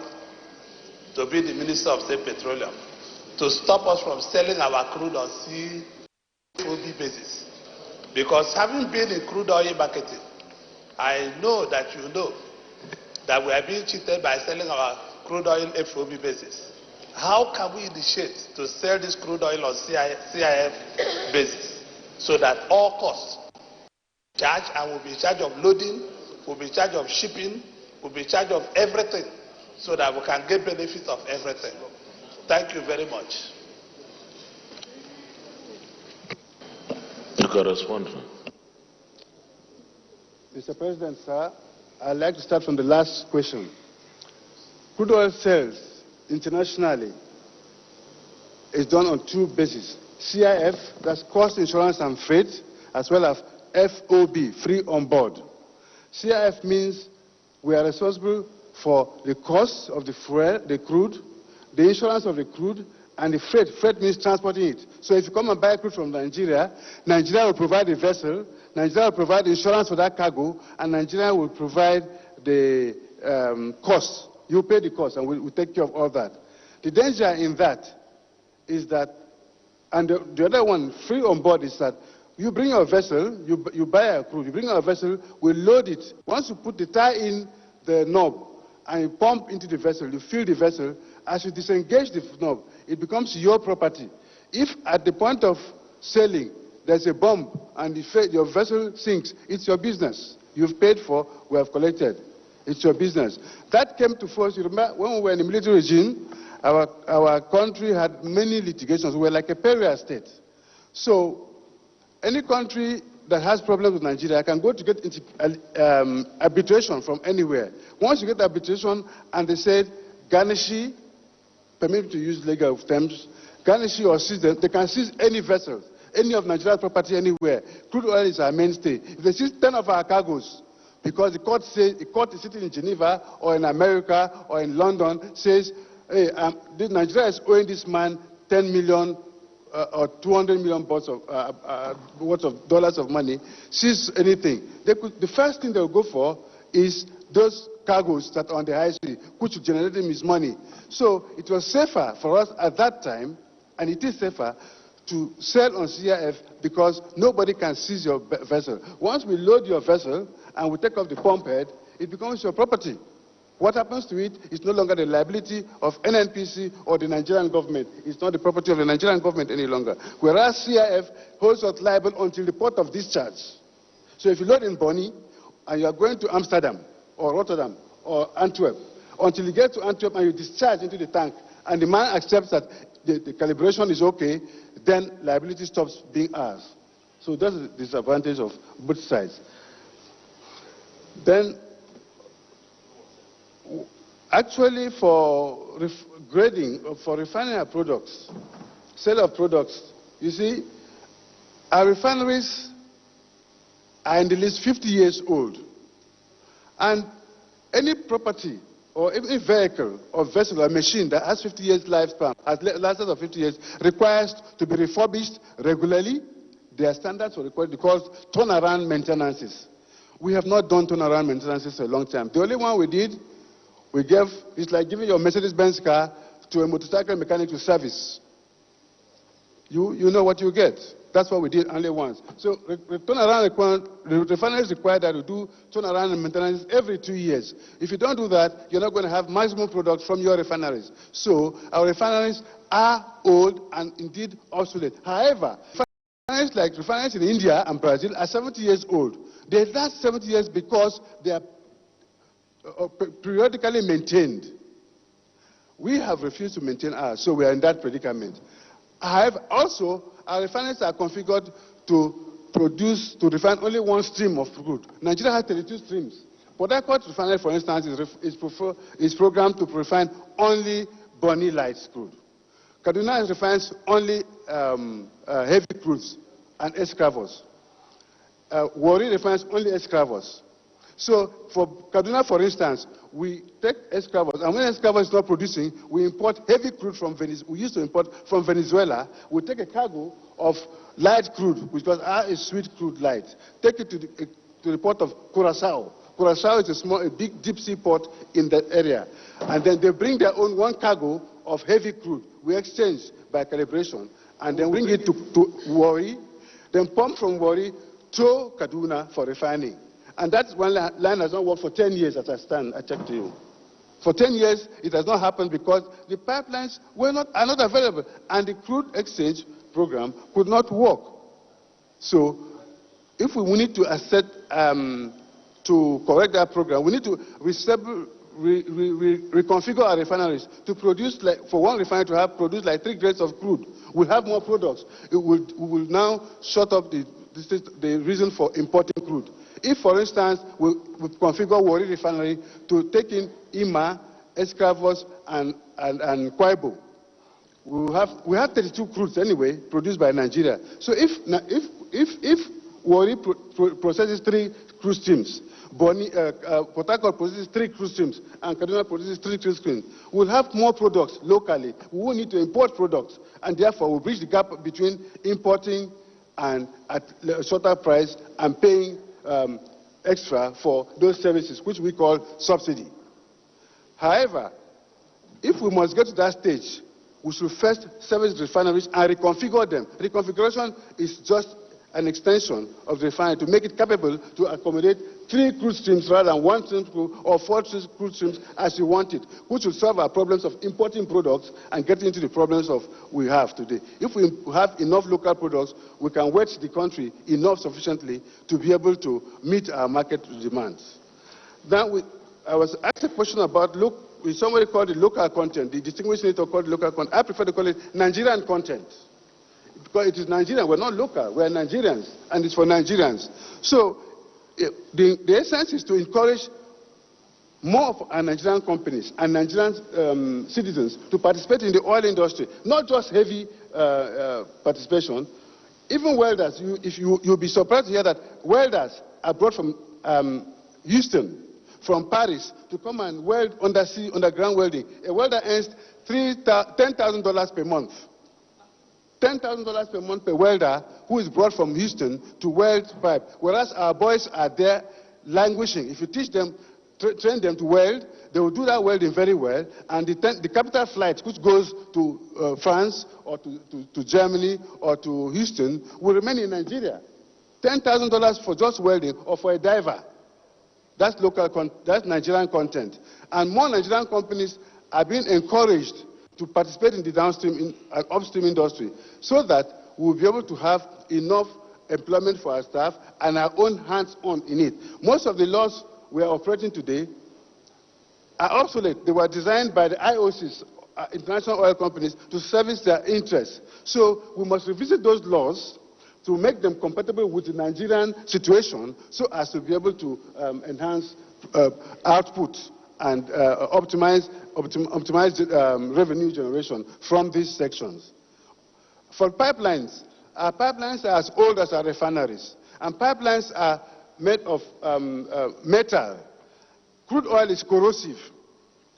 [SPEAKER 16] to be the Minister of State Petroleum to stop us from selling our crude on COB basis? Because having been in crude oil marketing, I know that you know that we are being cheated by selling our crude oil FOB basis. How can we initiate to sell this crude oil on CIF basis so that all costs charged, and we'll be in charge of loading, we'll be in charge of shipping, we'll be in charge of everything so that we can get benefit of everything? Thank you very much.
[SPEAKER 2] You can respond.
[SPEAKER 12] Mr. President, sir, I'd like to start from the last question. Crude oil sales internationally is done on 2 bases. CIF, that's cost, insurance, and freight, as well as FOB, free on board. CIF means we are responsible for the cost of the fuel, the crude, the insurance of the crude, and the freight. Freight means transporting it. So if you come and buy crude from Nigeria, Nigeria will provide the vessel, Nigeria will provide insurance for that cargo, and Nigeria will provide the cost. You pay the cost, and we'll take care of all that. The danger in that is that, and the other one, free on board, is that you bring your vessel, you buy a crude, you bring your vessel, we load it. Once you put the tie in the knob and you pump into the vessel, you fill the vessel, as you disengage the knob, it becomes your property. If at the point of sailing there's a bomb and your vessel sinks, it's your business. You've paid for, we have collected. It's your business. That came to force. You remember when we were in the military regime, our country had many litigations. We were like a pariah state. So any country that has problems with Nigeria can go to get into arbitration from anywhere. Once you get arbitration and they said, garnishi, permit me to use legal terms, garnishi or seize them, they can seize any vessels, any of Nigeria's property anywhere. Crude oil is our mainstay. If they seize 10 of our cargoes, because the court is sitting in Geneva or in America or in London, says, hey, Nigeria is owing this man 10 million or 200 million worth of dollars of money, seize anything. The first thing they'll go for is those cargoes that are on the high sea, which will generate him his money. So it was safer for us at that time, and it is safer, to sell on CIF because nobody can seize your vessel. Once we load your vessel and we take off the pump head, it becomes your property. What happens to it is no longer the liability of NNPC or the Nigerian government. It's not the property of the Nigerian government any longer. Whereas CIF holds us liable until the port of discharge. So if you load in Bonny and you are going to Amsterdam or Rotterdam or Antwerp, until you get to Antwerp and you discharge into the tank and the man accepts that the calibration is okay, then liability stops being ours. So that's the disadvantage of both sides. Then, actually, for grading, for refining our products, sale of products, you see, our refineries are in the least 50 years old. And any property or any vehicle or vessel or machine that has 50 years lifespan, has lasted of 50 years, requires to be refurbished regularly. There are standards for required because turnaround maintenances. We have not done turnaround maintenances for a long time. The only one we did, it's like giving your Mercedes-Benz car to a motorcycle mechanic to service. you know what you get. That's what we did only once. So refineries require that we do turnaround and maintenance every 2 years. If you don't do that, you're not going to have maximum product from your refineries. So our refineries are old and indeed obsolete. However, refineries like refineries in India and Brazil are 70 years old. They last 70 years because they are periodically maintained. We have refused to maintain ours, so we are in that predicament. However, also, our refineries are configured to refine only one stream of crude. Nigeria has 32 streams. Port Harcourt refinery, for instance, is programmed to refine only Bonny light crude. Kaduna refines only heavy crudes and escravos. Warri refines escravos. Escravos. So for Kaduna, for instance, we take escravos, and when escravos is not producing, we import heavy crude from Venezuela. We used to import from Venezuela. We take a cargo of light crude, which was is sweet crude light, take it to the port of Curaçao. Curaçao is a big deep sea port in that area. And then they bring their own one cargo of heavy crude. We exchange by calibration, and then bring it to Warri, then pump from Warri to Kaduna for refining. And that one line has not worked for 10 years as I stand, I check to you. For 10 years, it has not happened because the pipelines are not available, and the crude exchange program could not work. So if we need to assess, to correct that program, we need to reconfigure our refineries to produce, for one refinery to have produced like 3 grades of crude. We'll have more products. We will now shut up the reason for importing crude. If, for instance, we configure Warri refinery to take in Ima, escravos, and Kwaibo, we have 32 crudes anyway produced by Nigeria. So if Warri processes 3 crude streams, Port Harcourt processes 3 crude streams, and Kaduna produces 3 crude streams, we'll have more products locally. We won't need to import products, and therefore we'll bridge the gap between importing and at a shorter price and paying extra for those services, which we call subsidy. However, if we must get to that stage, we should first service refineries and reconfigure them. Reconfiguration is just an extension of the refinery to make it capable to accommodate 3 crude streams rather than 1 stream or 4 crude streams as you want it, which will solve our problems of importing products and getting into the problems we have today. If we have enough local products, we can wet the country enough sufficiently to be able to meet our market demands. Now, I was asked a question about, somebody called it local content, the distinguished senator called it local content. I prefer to call it Nigerian content. Because it is Nigerian, we're not local, we're Nigerians, and it's for Nigerians. So the essence is to encourage more of our Nigerian companies and Nigerian citizens to participate in the oil industry, not just heavy participation. Even welders, you'll be surprised to hear that welders are brought from Houston, from Paris, to come and weld underground welding. A welder earns $10,000 per month. $10,000 per month per welder who is brought from Houston to weld pipe, whereas our boys are there languishing. If you teach them, train them to weld, they will do that welding very well, and the capital flight which goes to France or to Germany or to Houston will remain in Nigeria. $10,000 for just welding or for a diver. That's that's Nigerian content. And more Nigerian companies are being encouraged to participate in the downstream and upstream industry so that we'll be able to have enough employment for our staff and our own hands-on in it. Most of the laws we are operating today are obsolete. They were designed by the IOCs, international oil companies, to service their interests. So we must revisit those laws to make them compatible with the Nigerian situation so as to be able to enhance output and optimize revenue generation from these sections. For pipelines, our pipelines are as old as our refineries, and pipelines are made of metal. Crude oil is corrosive,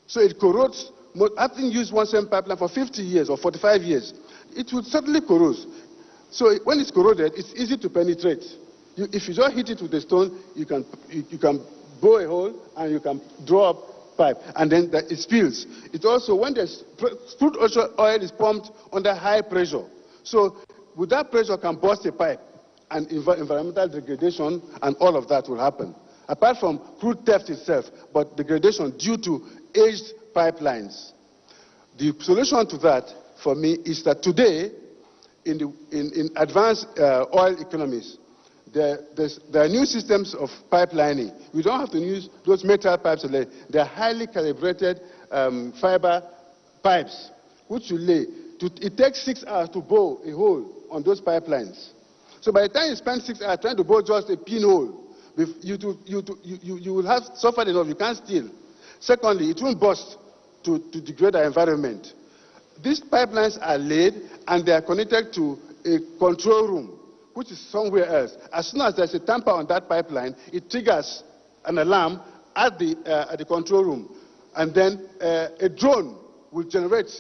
[SPEAKER 12] so it corrodes. Having used one same pipeline for 50 years or 45 years, it will certainly corrode. So when it's corroded, it's easy to penetrate. If you just hit it with a stone, you can bore a hole and you can draw up pipe, and then it spills. It also, when the crude oil is pumped under high pressure, So with that pressure can burst a pipe, and environmental degradation and all of that will happen. Apart from crude theft itself, but degradation due to aged pipelines. The solution to that, for me, is that today, in advanced oil economies, there are new systems of pipelining. We don't have to use those metal pipes. They are highly calibrated fiber pipes, which you lay. It takes 6 hours to bore a hole on those pipelines. So by the time you spend 6 hours trying to bore just a pinhole, you will have suffered enough. You can't steal. Secondly, it won't burst to degrade our environment. These pipelines are laid and they are connected to a control room, which is somewhere else. As soon as there's a tamper on that pipeline, it triggers an alarm at the control room. And then a drone will generate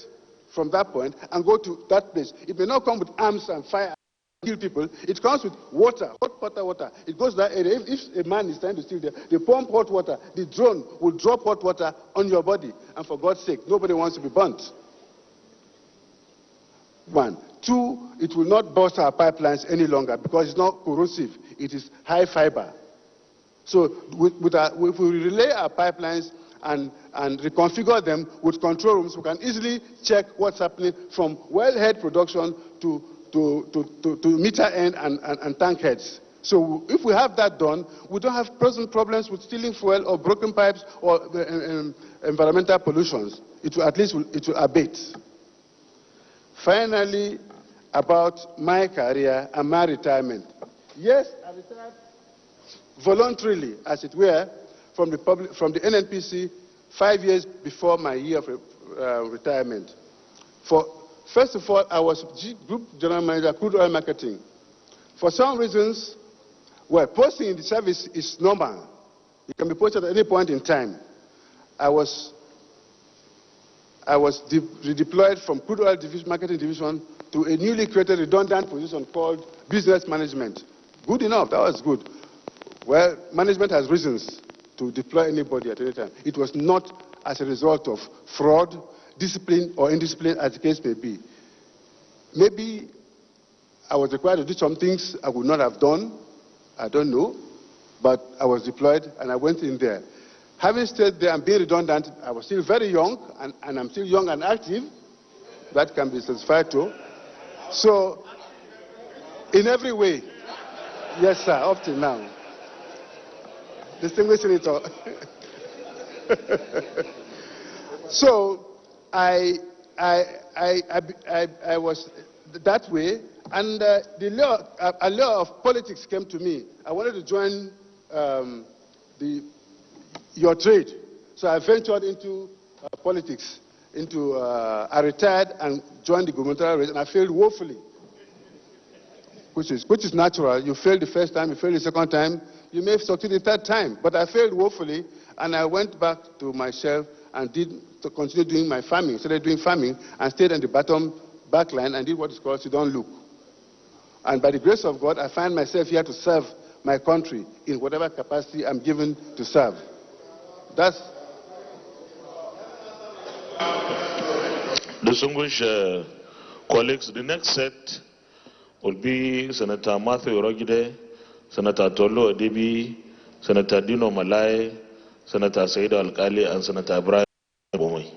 [SPEAKER 12] from that point and go to that place. It may not come with arms and fire and kill people. It comes with water, hot water. It goes to that area. If a man is trying to steal there, they pump hot water. The drone will drop hot water on your body. And for God's sake, nobody wants to be burnt. 1. 2, it will not burst our pipelines any longer because it's not corrosive. It is high fiber. So if we relay our pipelines and reconfigure them with control rooms, we can easily check what's happening from wellhead production to meter end and tank heads. So if we have that done, we don't have present problems with stealing fuel or broken pipes or environmental pollutions. It will at least abate. Finally, about my career and my retirement. Yes, I retired voluntarily, as it were, from the NNPC 5 years before my year of retirement. First of all, I was Group General Manager, Crude Oil Marketing. For some reasons, well, posting in the service is normal. You can be posted at any point in time. I was redeployed from Crude Oil Marketing Division to a newly created redundant position called Business Management. Good enough, that was good. Well, management has reasons to deploy anybody at any time. It was not as a result of fraud, discipline, or indiscipline, as the case may be. Maybe I was required to do some things I would not have done. I don't know. But I was deployed, and I went in there. Having stayed there and being redundant, I was still very young, and I'm still young and active. That can be satisfied to. So, in every way, yes, sir, up till now. Distinguished Senator. So, I was that way, and a law of politics came to me. I wanted to join your trade, so I ventured into politics. I retired and joined the gubernatorial race, and I failed woefully, which is natural. You failed the first time, you failed the second time, you may succeed the third time, but I failed woefully, and I went back to my shelf and continued doing my farming, started doing farming, and stayed on the back line and did what is called sit-down look. And by the grace of God, I find myself here to serve my country in whatever capacity I'm given to serve. That's...
[SPEAKER 2] Distinguished colleagues, the next set will be Senator Matthew Rogide, Senator Tolo Odebi, Senator Dino Malai, Senator Said Alkali, and Senator Ibrahim Bomoy.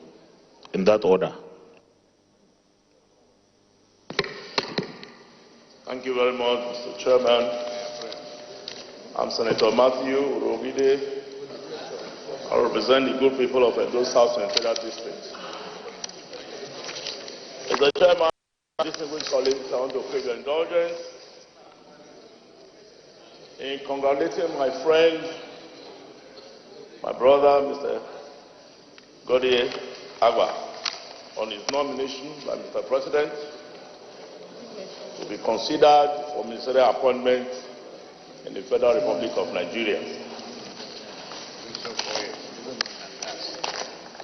[SPEAKER 2] In that order.
[SPEAKER 3] Thank you very much, Mr. Chairman. I'm Senator Matthew Rogide. I represent the good people of Edo South and Federal District. Mr. Chairman, distinguished colleagues, I want to crave your indulgence in congratulating my friend, my brother, Mr. Godie Agba, on his nomination by Mr. President to be considered for ministerial appointment in the Federal Republic of Nigeria.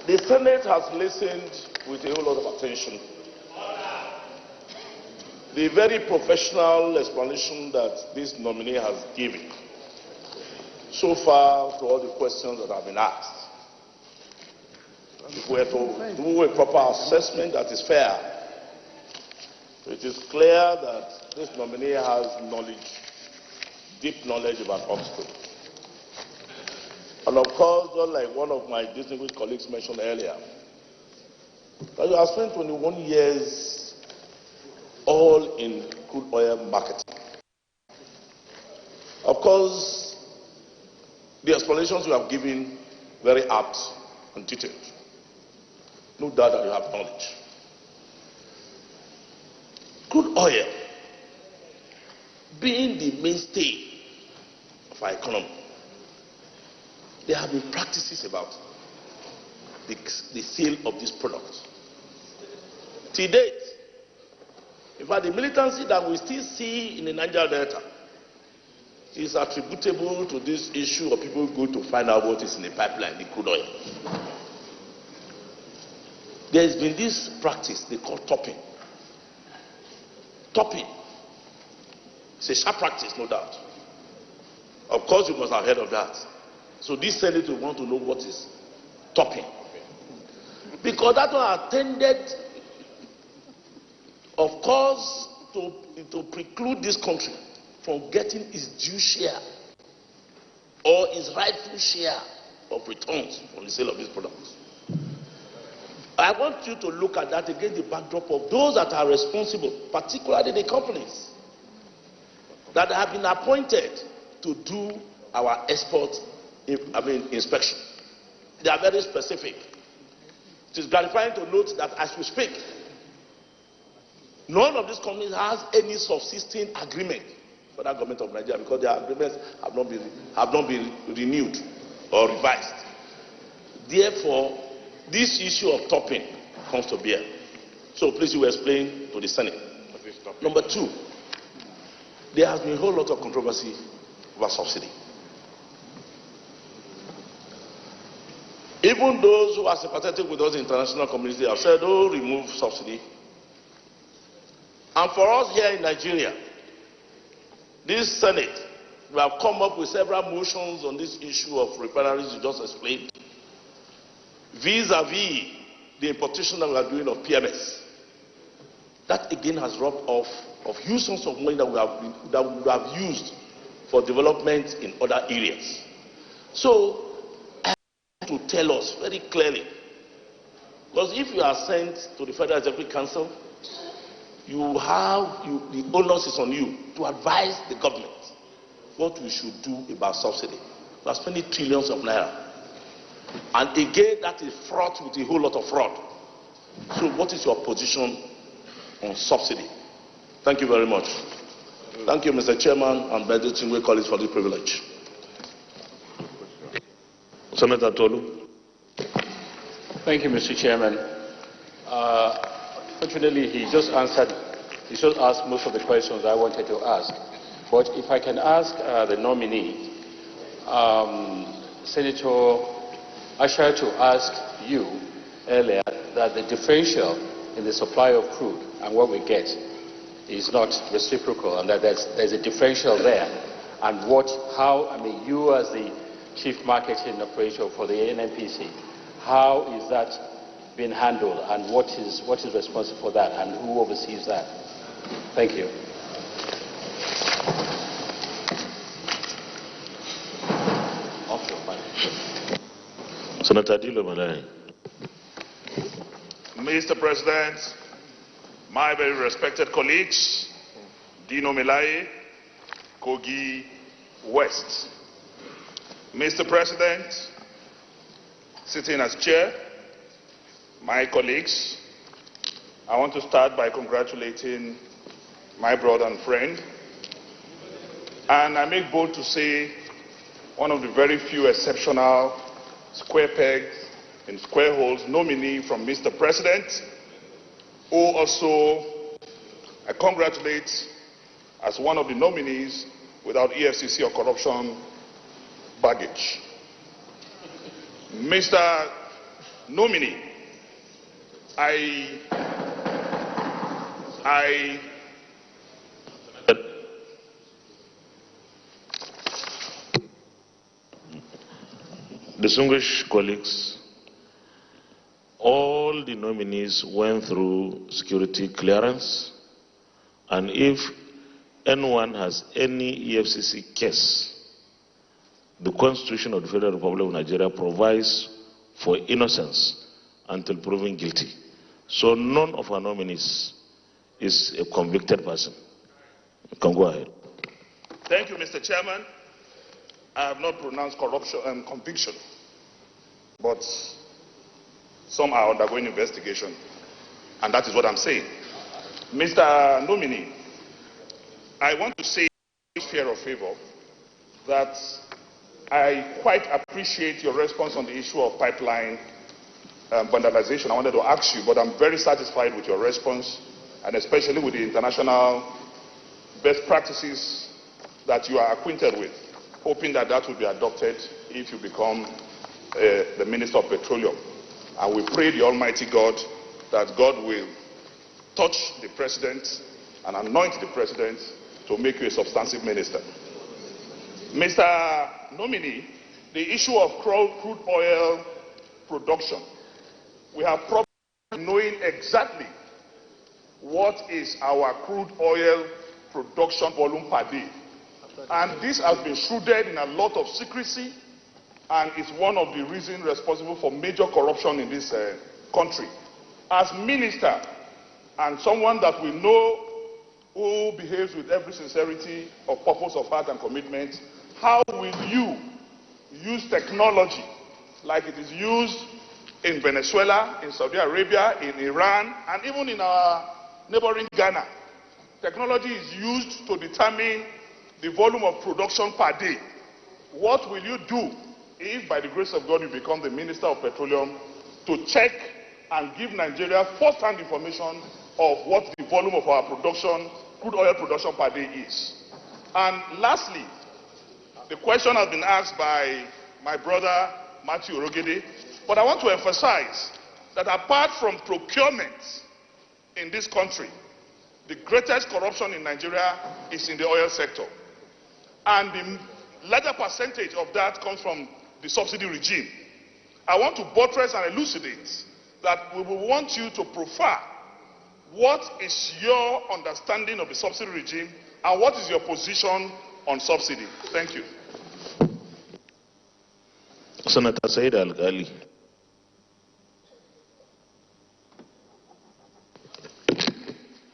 [SPEAKER 3] The Senate has listened with a whole lot of attention. The very professional explanation that this nominee has given so far to all the questions that have been asked. If we are to do a proper assessment that is fair, It is clear that this nominee has knowledge, deep knowledge about Oxford. And of course, just like one of my distinguished colleagues mentioned earlier, that you have spent 21 years all in crude oil marketing. Of course, the explanations you have given very apt and detailed. No doubt that you have knowledge. Crude oil being the mainstay of our economy, there have been practices about the sale of this product. To date, in fact, the militancy that we still see in the Niger Delta is attributable to this issue of people going to find out what is in the pipeline, the crude oil. There has been this practice they call topping. Topping. It's a sharp practice, no doubt. Of course, you must have heard of that. So this senator want to know what is topping. Because that one attended, of course, to preclude this country from getting its due share or its rightful share of returns from the sale of these products. I want you to look at that against the backdrop of those that are responsible, particularly the companies that have been appointed to do our export inspection. They are very specific. It is gratifying to note that as we speak, none of these companies has any subsisting agreement for the government of Nigeria because their agreements have not been renewed or revised. Therefore, this issue of topping comes to bear. So please, you explain to the Senate. Number two, there has been a whole lot of controversy over subsidy. Even those who are sympathetic with those international community have said, oh, remove subsidy. And for us here in Nigeria, this Senate, we have come up with several motions on this issue of refineries you just explained, vis-a-vis the importation that we are doing of PMS. That again has robbed off of huge sums of money that we would have used for development in other areas. So, I have to tell us very clearly, because if you are sent to the Federal Executive Council, the onus is on you to advise the government what we should do about subsidy. We are spending trillions of naira. And again, that is fraught with a whole lot of fraud. So what is your position on subsidy? Thank you very much. Thank you, Mr. Chairman, and Bedu Chingwe colleagues for this privilege. Senator Tolu.
[SPEAKER 17] Thank you, Mr. Chairman. Fortunately, he just asked most of the questions I wanted to ask. But if I can ask the nominee, Senator Ashatu asked you earlier that the differential in the supply of crude and what we get is not reciprocal, and that there's a differential there. And you as the chief marketing operator for the NNPC, how is that being handled, and what is responsible for that, and who oversees that? Thank you.
[SPEAKER 2] Senator Dilo Malai.
[SPEAKER 14] Mr. President, my very respected colleagues, Dino Melaye, Kogi West. Mr. President, sitting as chair, my colleagues, I want to start by congratulating my brother and friend, and I make bold to say one of the very few exceptional square pegs in square holes nominee from Mr. President, who also I congratulate as one of the nominees without EFCC or corruption baggage. Mr. Nominee,
[SPEAKER 2] Distinguished colleagues, all the nominees went through security clearance And if anyone has any EFCC case, the Constitution of the Federal Republic of Nigeria provides for innocence until proven guilty. So none of our nominees is a convicted person. You can go ahead.
[SPEAKER 3] Thank you, Mr. Chairman. I have not pronounced corruption and conviction, but some are undergoing investigation, and that is what I'm saying. Mr. Nominee, I want to say, share of favor, that I quite appreciate your response on the issue of pipeline vandalization. I wanted to ask you, but I'm very satisfied with your response, and especially with the international best practices that you are acquainted with, hoping that that will be adopted if you become the Minister of Petroleum. And we pray the Almighty God that God will touch the President and anoint the President to make you a substantive minister. Mr. Nominee, the issue of crude oil production, we have problems knowing exactly what is our crude oil production volume per day. And this has been shrouded in a lot of secrecy, and is one of the reasons responsible for major corruption in this country. As minister and someone that we know who behaves with every sincerity of purpose of heart and commitment, how will you use technology like it is used in Venezuela, in Saudi Arabia, in Iran, and even in our neighboring Ghana? Technology is used to determine the volume of production per day. What will you do if, by the grace of God, you become the Minister of Petroleum, to check and give Nigeria first-hand information of what the volume of our production, crude oil production per day is? And lastly, the question has been asked by my brother Matthew Orogede, but I want to emphasize that apart from procurement in this country, the greatest corruption in Nigeria is in the oil sector. And the larger percentage of that comes from the subsidy regime. I want to buttress and elucidate that we will want you to profile what is your understanding of the subsidy regime and what is your position on subsidy. Thank you.
[SPEAKER 2] Senator Said Al-Ghali.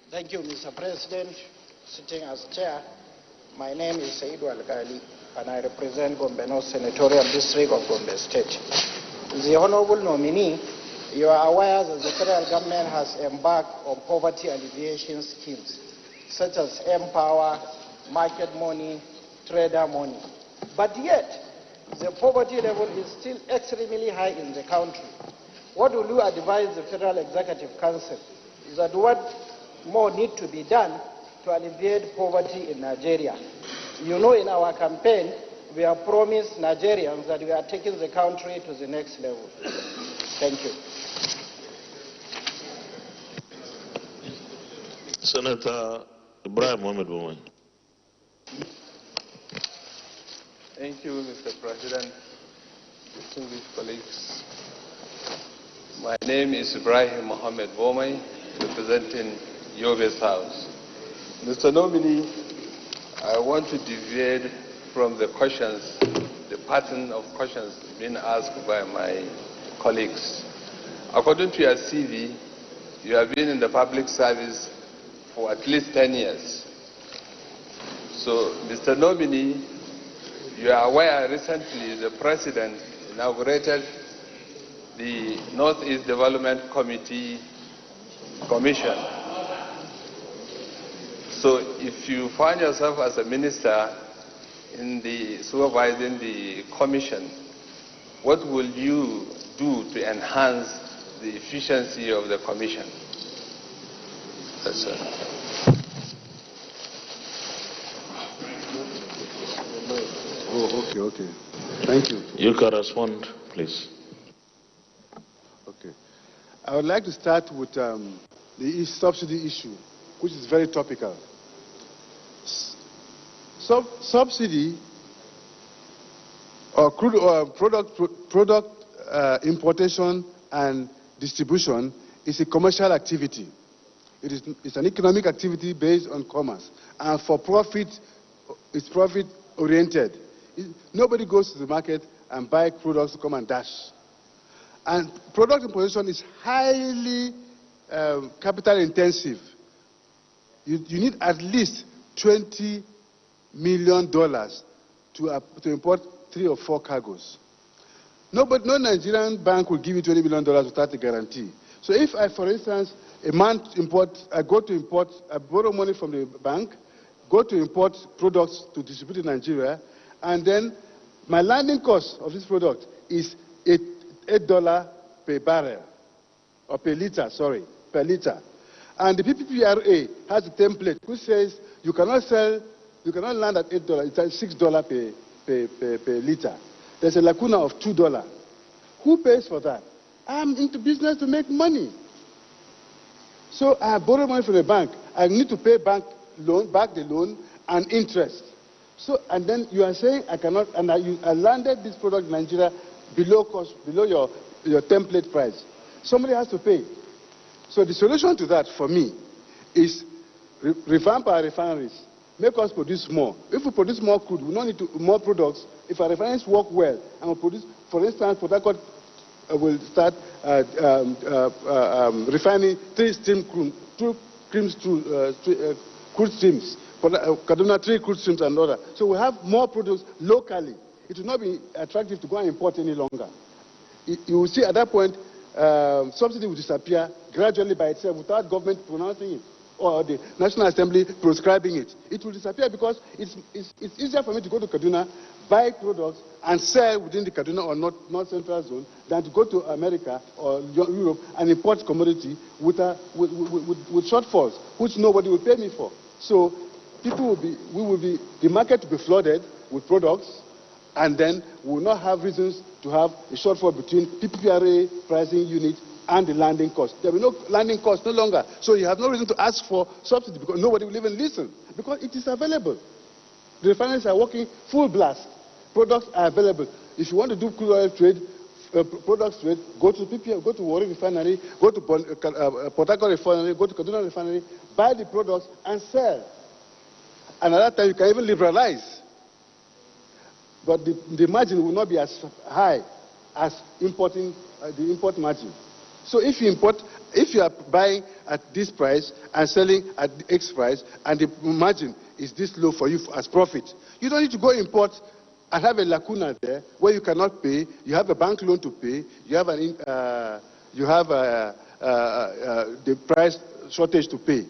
[SPEAKER 7] Thank you, Mr. President. Sitting as chair, my name is Said Al-Ghali, and I represent Gombe North Senatorial District of Gombe State. The honorable nominee, you are aware that the federal government has embarked on poverty alleviation schemes, such as Empower, Market Money, Trader Money. But yet, the poverty level is still extremely high in the country. What will you advise the Federal Executive Council? Is that what more need to be done to alleviate poverty in Nigeria? You know, in our campaign, we have promised Nigerians that we are taking the country to the next level. Thank you.
[SPEAKER 2] Senator Ibrahim Mohamed Bouman.
[SPEAKER 18] Thank you, Mr. President. Distinguished colleagues. My name is Ibrahim Mohamed Bouman, representing Yobe's House. Mr. Nominee, I want to deviate from the questions, the pattern of questions being asked by my colleagues. According to your CV, you have been in the public service for at least 10 years. So, Mr. Nominee, you are aware recently the President inaugurated the Northeast Development Commission. So if you find yourself as a minister in the supervising the commission, what will you do to enhance the efficiency of the commission? That's it.
[SPEAKER 12] Oh, okay. Thank you.
[SPEAKER 2] You can respond, please.
[SPEAKER 12] Okay. I would like to start with the subsidy issue, which is very topical. Subsidy or crude oil product importation and distribution is a commercial activity. It's an economic activity based on commerce. And for profit, it's profit-oriented. Nobody goes to the market and buy products to come and dash. And product imposition is highly capital-intensive. You need at least $20 million to import 3 or 4 cargoes. No Nigerian bank will give you $20 million without a guarantee. So if I, for instance, I borrow money from the bank, go to import products to distribute in Nigeria, and then my landing cost of this product is $8 per barrel, or per liter, per liter. And the PPPRA has a template which says you cannot land at $8, it's at $6 per liter. There's a lacuna of $2. Who pays for that? I'm into business to make money. So I borrow money from the bank. I need to pay back the loan and interest. So, and then you are saying I cannot, and I landed this product in Nigeria below cost, below your template price. Somebody has to pay. So the solution to that for me is revamp our refineries. Make us produce more. If we produce more crude, we don't need more products. If our refineries work well, and we produce, for instance, Port Harcourt will start refining 3 crude streams. Kaduna 3 crude streams and other. So we have more products locally. It will not be attractive to go and import any longer. You will see at that point, subsidy will disappear gradually by itself without government pronouncing it or the National Assembly prescribing it. It will disappear because it's easier for me to go to Kaduna, buy products, and sell within the Kaduna or North Central Zone than to go to America or Europe and import commodity with shortfalls, which nobody will pay me for. So the market will be flooded with products, and then we will not have reasons to have a shortfall between PPPRA pricing unit and the landing cost. There will be no landing cost no longer. So you have no reason to ask for subsidy because nobody will even listen because it is available. The refineries are working full blast. Products are available. If you want to do crude oil trade, products trade, go to PPR, go to Warri Refinery, go to Port Harcourt Refinery, go to Kaduna Refinery, buy the products and sell. And at that time you can even liberalize. But the margin will not be as high as importing the import margin. So if you are buying at this price and selling at the X price, and the margin is this low for you as profit, you don't need to go import and have a lacuna there where you cannot pay. You have a bank loan to pay. You have the price shortage to pay.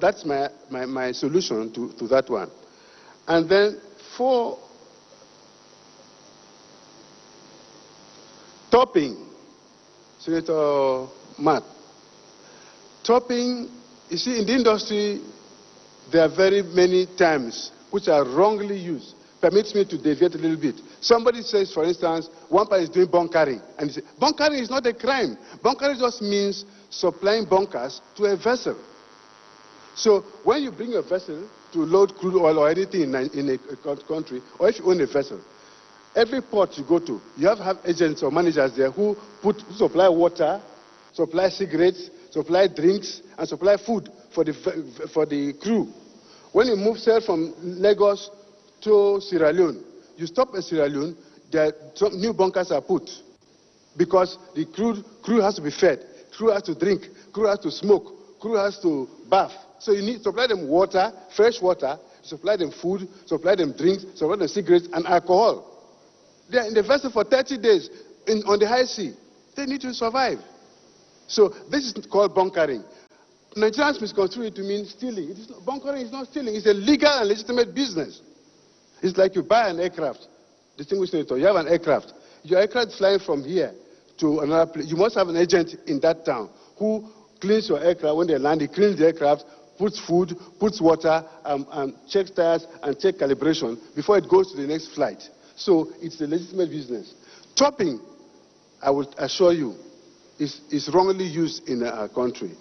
[SPEAKER 12] That's my solution to that one. And then for topping, Senator Matt, topping, you see, in the industry, there are very many terms which are wrongly used. Permits me to deviate a little bit. Somebody says, for instance, one person is doing bunkering, and he says, bunkering is not a crime. Bunkering just means supplying bunkers to a vessel. So when you bring a vessel to load crude oil or anything in a country, or if you own a vessel, every port you go to, you have agents or managers there who supply water, supply cigarettes, supply drinks, and supply food for the crew. When you move sail from Lagos to Sierra Leone, you stop at Sierra Leone, some new bunkers are put because the crew has to be fed, crew has to drink, crew has to smoke, crew has to bath. So you need to supply them water, fresh water, supply them food, supply them drinks, supply them cigarettes and alcohol. They are in the vessel for 30 days on the high sea. They need to survive. So this is called bunkering. Nigerians misconstrue it to mean stealing. Bunkering is not stealing. It's a legal and legitimate business. It's like you buy an aircraft. Distinguished Senator, you have an aircraft. Your aircraft is flying from here to another place. You must have an agent in that town who cleans your aircraft when they land. He cleans the aircraft, puts food, puts water, and checks tires and checks calibration before it goes to the next flight. So it's a legitimate business. Topping, I will assure you, is wrongly used in our country.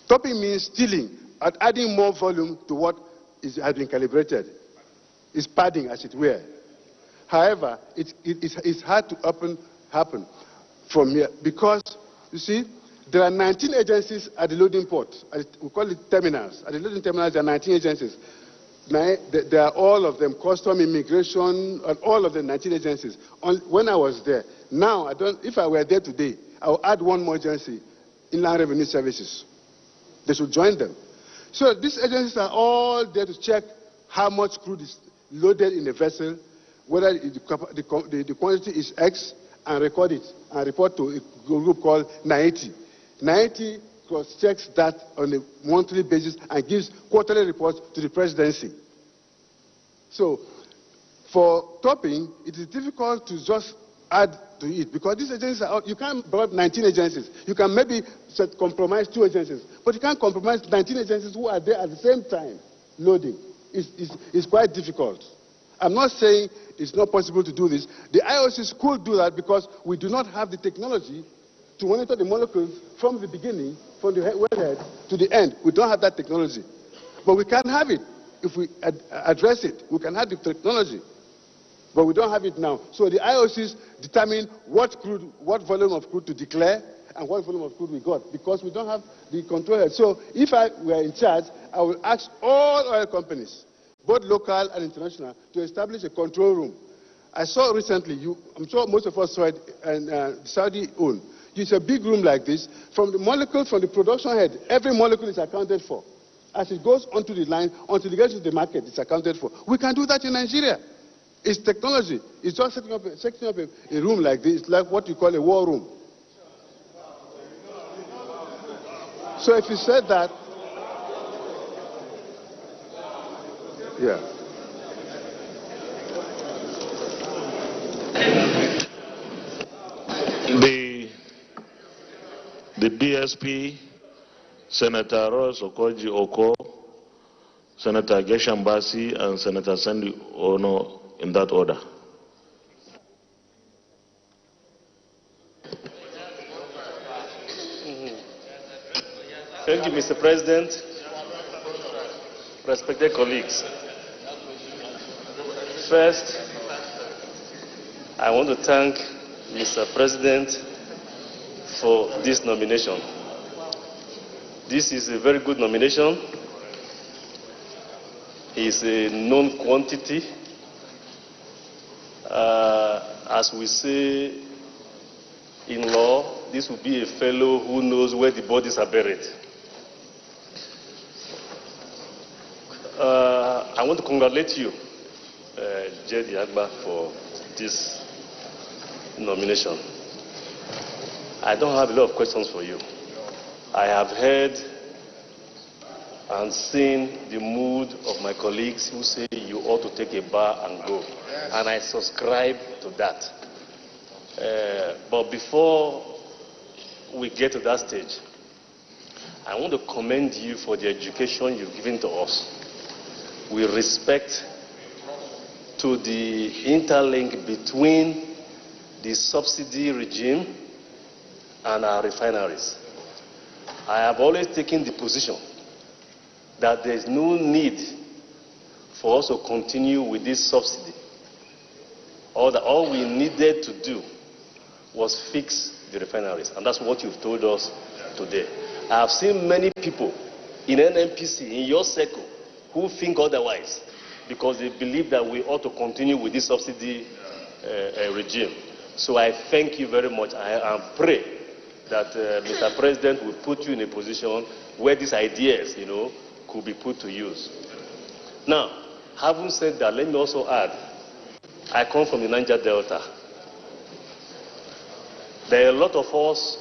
[SPEAKER 12] Topping means stealing and adding more volume to what has been calibrated. It's padding, as it were. However, it's hard to happen from here because, you see, There are 19 agencies at the loading port. We call it terminals. At the loading terminals, there are 19 agencies. There are all of them, custom, immigration, and all of the 19 agencies. When I was there, now, if I were there today, I will add one more agency, Inland Revenue Services. They should join them. So these agencies are all there to check how much crude is loaded in a vessel, whether the quantity is X, and record it, and report to a group called NAETI. NAETI cross-checks that on a monthly basis and gives quarterly reports to the presidency. So, for topping, it is difficult to just add to it, because these agencies are, you can't brought 19 agencies. You can maybe compromise 2 agencies, but you can't compromise 19 agencies who are there at the same time loading. It's quite difficult. I'm not saying it's not possible to do this. The IOCs could do that because we do not have the technology to monitor the molecules from the beginning, from the wellhead to the end. We don't have that technology. But we can have it if we address it. We can have the technology. But we don't have it now. So the IOCs determine what volume of crude to declare and what volume of crude we got, because we don't have the control head. So if I were in charge, I would ask all oil companies, both local and international, to establish a control room. I saw recently, I'm sure most of us saw it, and Saudi owned. It's a big room like this. From the molecules, from the production head, every molecule is accounted for. As it goes onto the line, until it gets to the market, it's accounted for. We can do that in Nigeria. It's technology. It's just setting up a room like this. It's like what you call a war room. So if you said that, yeah.
[SPEAKER 2] The BSP, Senator Ross Okoji Oko, Senator Geshambasi, and Senator Sandy Ono, in that order.
[SPEAKER 19] Thank you, Mr. President. Respected colleagues. First, I want to thank Mr. President for this nomination. This is a very good nomination. He is a known quantity. As we say in law, this will be a fellow who knows where the bodies are buried. I want to congratulate you, Jedi Agba, for this nomination. I don't have a lot of questions for you. I have heard and seen the mood of my colleagues who say you ought to take a bow and go. Yes. And I subscribe to that. But before we get to that stage, I want to commend you for the education you've given to us. With respect to the interlink between the subsidy regime and our refineries. I have always taken the position that there is no need for us to continue with this subsidy. All we needed to do was fix the refineries, and that's what you've told us today. I have seen many people in NNPC, in your circle, who think otherwise, because they believe that we ought to continue with this subsidy regime. So I thank you very much. I pray that Mr. President will put you in a position where these ideas, could be put to use. Now, having said that, let me also add, I come from the Niger Delta. There are a lot of us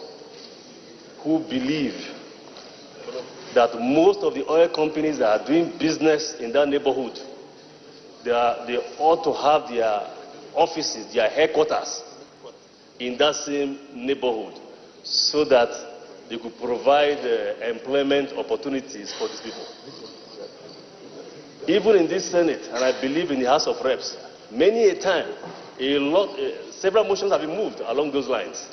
[SPEAKER 19] who believe that most of the oil companies that are doing business in that neighborhood, they ought to have their offices, their headquarters in that same neighborhood, so that they could provide employment opportunities for these people. Even in this Senate, and I believe in the House of Reps, many a time, several motions have been moved along those lines.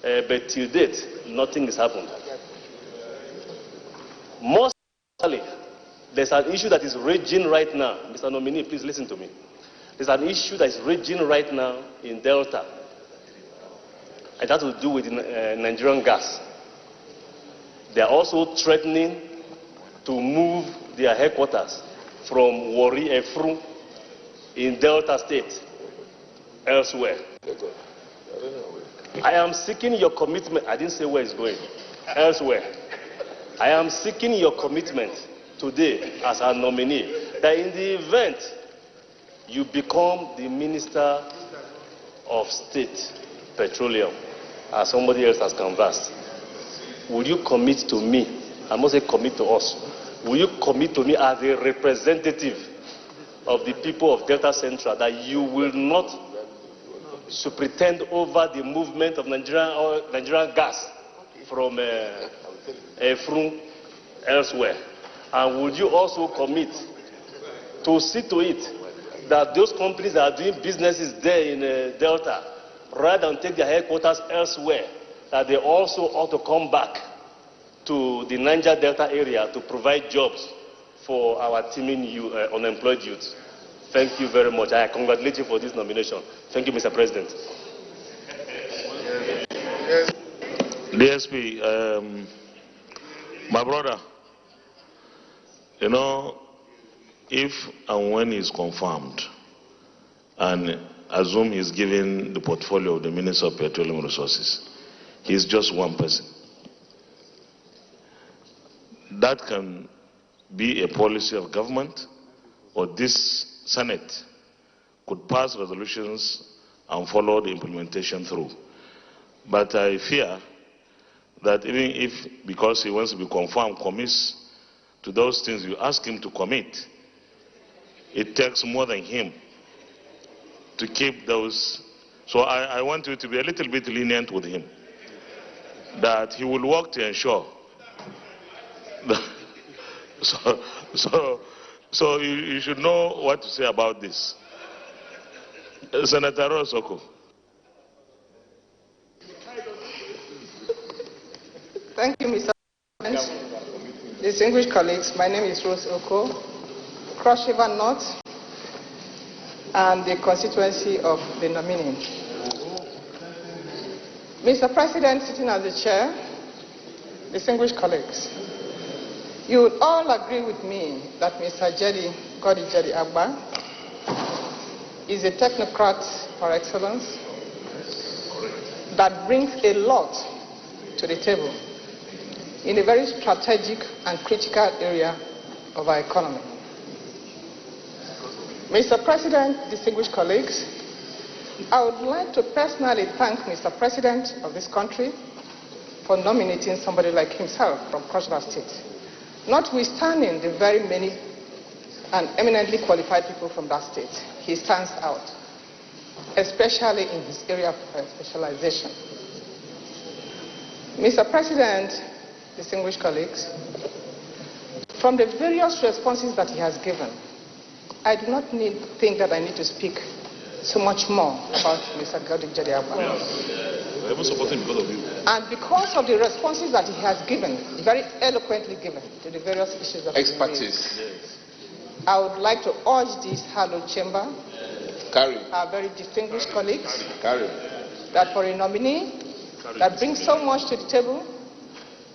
[SPEAKER 19] But till date, nothing has happened. More especially, there's an issue that is raging right now. Mr. Nominee, please listen to me. There's an issue that is raging right now in Delta. It has to do with Nigerian gas. They are also threatening to move their headquarters from Warri Efru in Delta State elsewhere. I am seeking your commitment. I didn't say where it's going. Elsewhere. I am seeking your commitment today as a nominee that in the event you become the Minister of State Petroleum, as somebody else has canvassed, will you commit to me? I must say commit to us. Will you commit to me as a representative of the people of Delta Central that you will not superintend over the movement of Nigerian gas from Efru elsewhere? And would you also commit to see to it that those companies that are doing businesses there in Delta, rather than take their headquarters elsewhere, that they also ought to come back to the Niger Delta area to provide jobs for our teeming unemployed youth? Thank you very much. I congratulate you for this nomination. Thank you, Mr. President.
[SPEAKER 2] DSP, my brother, you know, if and when he's confirmed and assume he's given the portfolio of the Minister of Petroleum Resources, he's just one person. That can be a policy of government, or this Senate could pass resolutions and follow the implementation through. But I fear that even if, because he wants to be confirmed, commits to those things you ask him to commit, it takes more than him to keep those. So I want you to be a little bit lenient with him, that he will work to ensure that so you should know what to say about this. Senator Rosoko.
[SPEAKER 20] Thank you, Mr. President. Distinguished colleagues, my name is Rose Oko, Cross River North, and the constituency of the nominee. Mr. President, sitting as the chair, distinguished colleagues, you would all agree with me that Mr. Godi Jedi Agba is a technocrat par excellence that brings a lot to the table in a very strategic and critical area of our economy. Mr. President, distinguished colleagues, I would like to personally thank Mr. President of this country for nominating somebody like himself from Cross River State, notwithstanding the very many and eminently qualified people from that state. He stands out, especially in his area of specialization. Mr. President, distinguished colleagues, from the various responses that he has given, I do not think that I need to speak so much more about Mr. Godi Jedi Agba. And because of the responses that he has given, very eloquently given, to the various issues that
[SPEAKER 11] expertise,
[SPEAKER 20] I would like to urge this hallowed chamber, our very distinguished colleagues, that for a nominee that brings so much to the table,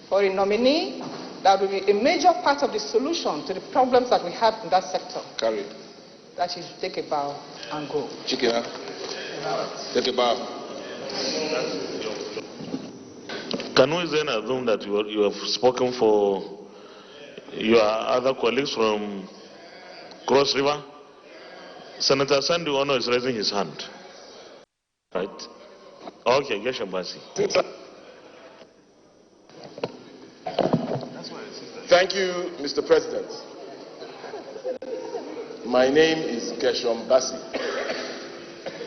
[SPEAKER 20] for a nominee that will be a major part of the solution to the problems that we have in that sector, that he should take a bow and go.
[SPEAKER 11] Chikina, take a bow.
[SPEAKER 2] Can we then assume that you have spoken for your other colleagues from Cross River? Senator Sandy Ono is raising his hand. Right? Okay, Geshambasi.
[SPEAKER 3] Thank you, Mr. President. My name is Gershom Bassi.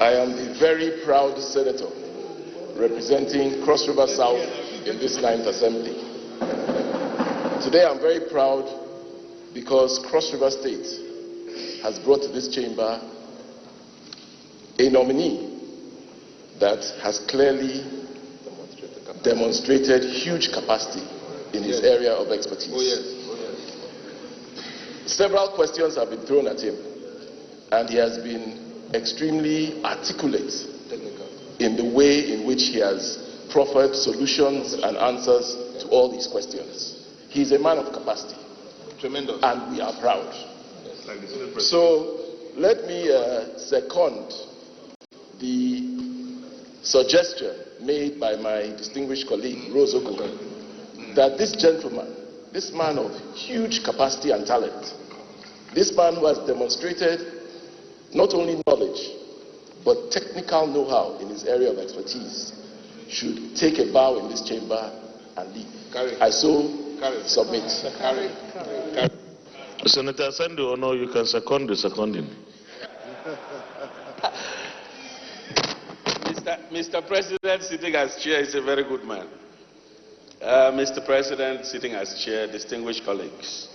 [SPEAKER 3] I am a very proud senator representing Cross River South in this 9th Assembly. Today I'm very proud because Cross River State has brought to this chamber a nominee that has clearly demonstrated huge capacity in his area of expertise. Several questions have been thrown at him, and he has been extremely articulate in the way in which he has proffered solutions and answers to all these questions. He is a man of capacity.
[SPEAKER 14] Tremendous.
[SPEAKER 3] And we are proud. So let me second the suggestion made by my distinguished colleague, Rose Okuka, that this gentleman, this man of huge capacity and talent, this man who has demonstrated not only knowledge, but technical know-how in his area of expertise, should take a bow in this chamber and leave. I so submit.
[SPEAKER 2] Senator Sandy Ono, you can second the seconding.
[SPEAKER 21] Mr. President, sitting as chair, is a very good man. Mr. President, sitting as chair, distinguished colleagues.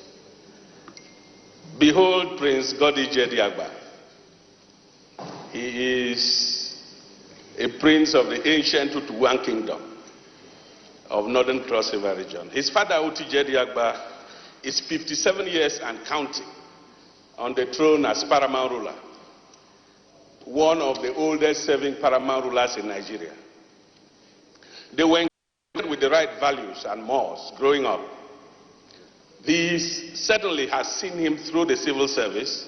[SPEAKER 21] Behold Prince Godi Jediagba. He is a prince of the ancient Utuwan kingdom of Northern Cross River region. His father, Uti Jediagba, is 57 years and counting on the throne as paramount ruler, one of the oldest serving paramount rulers in Nigeria. They were endowed with the right values and mores growing up. This certainly has seen him through the civil service,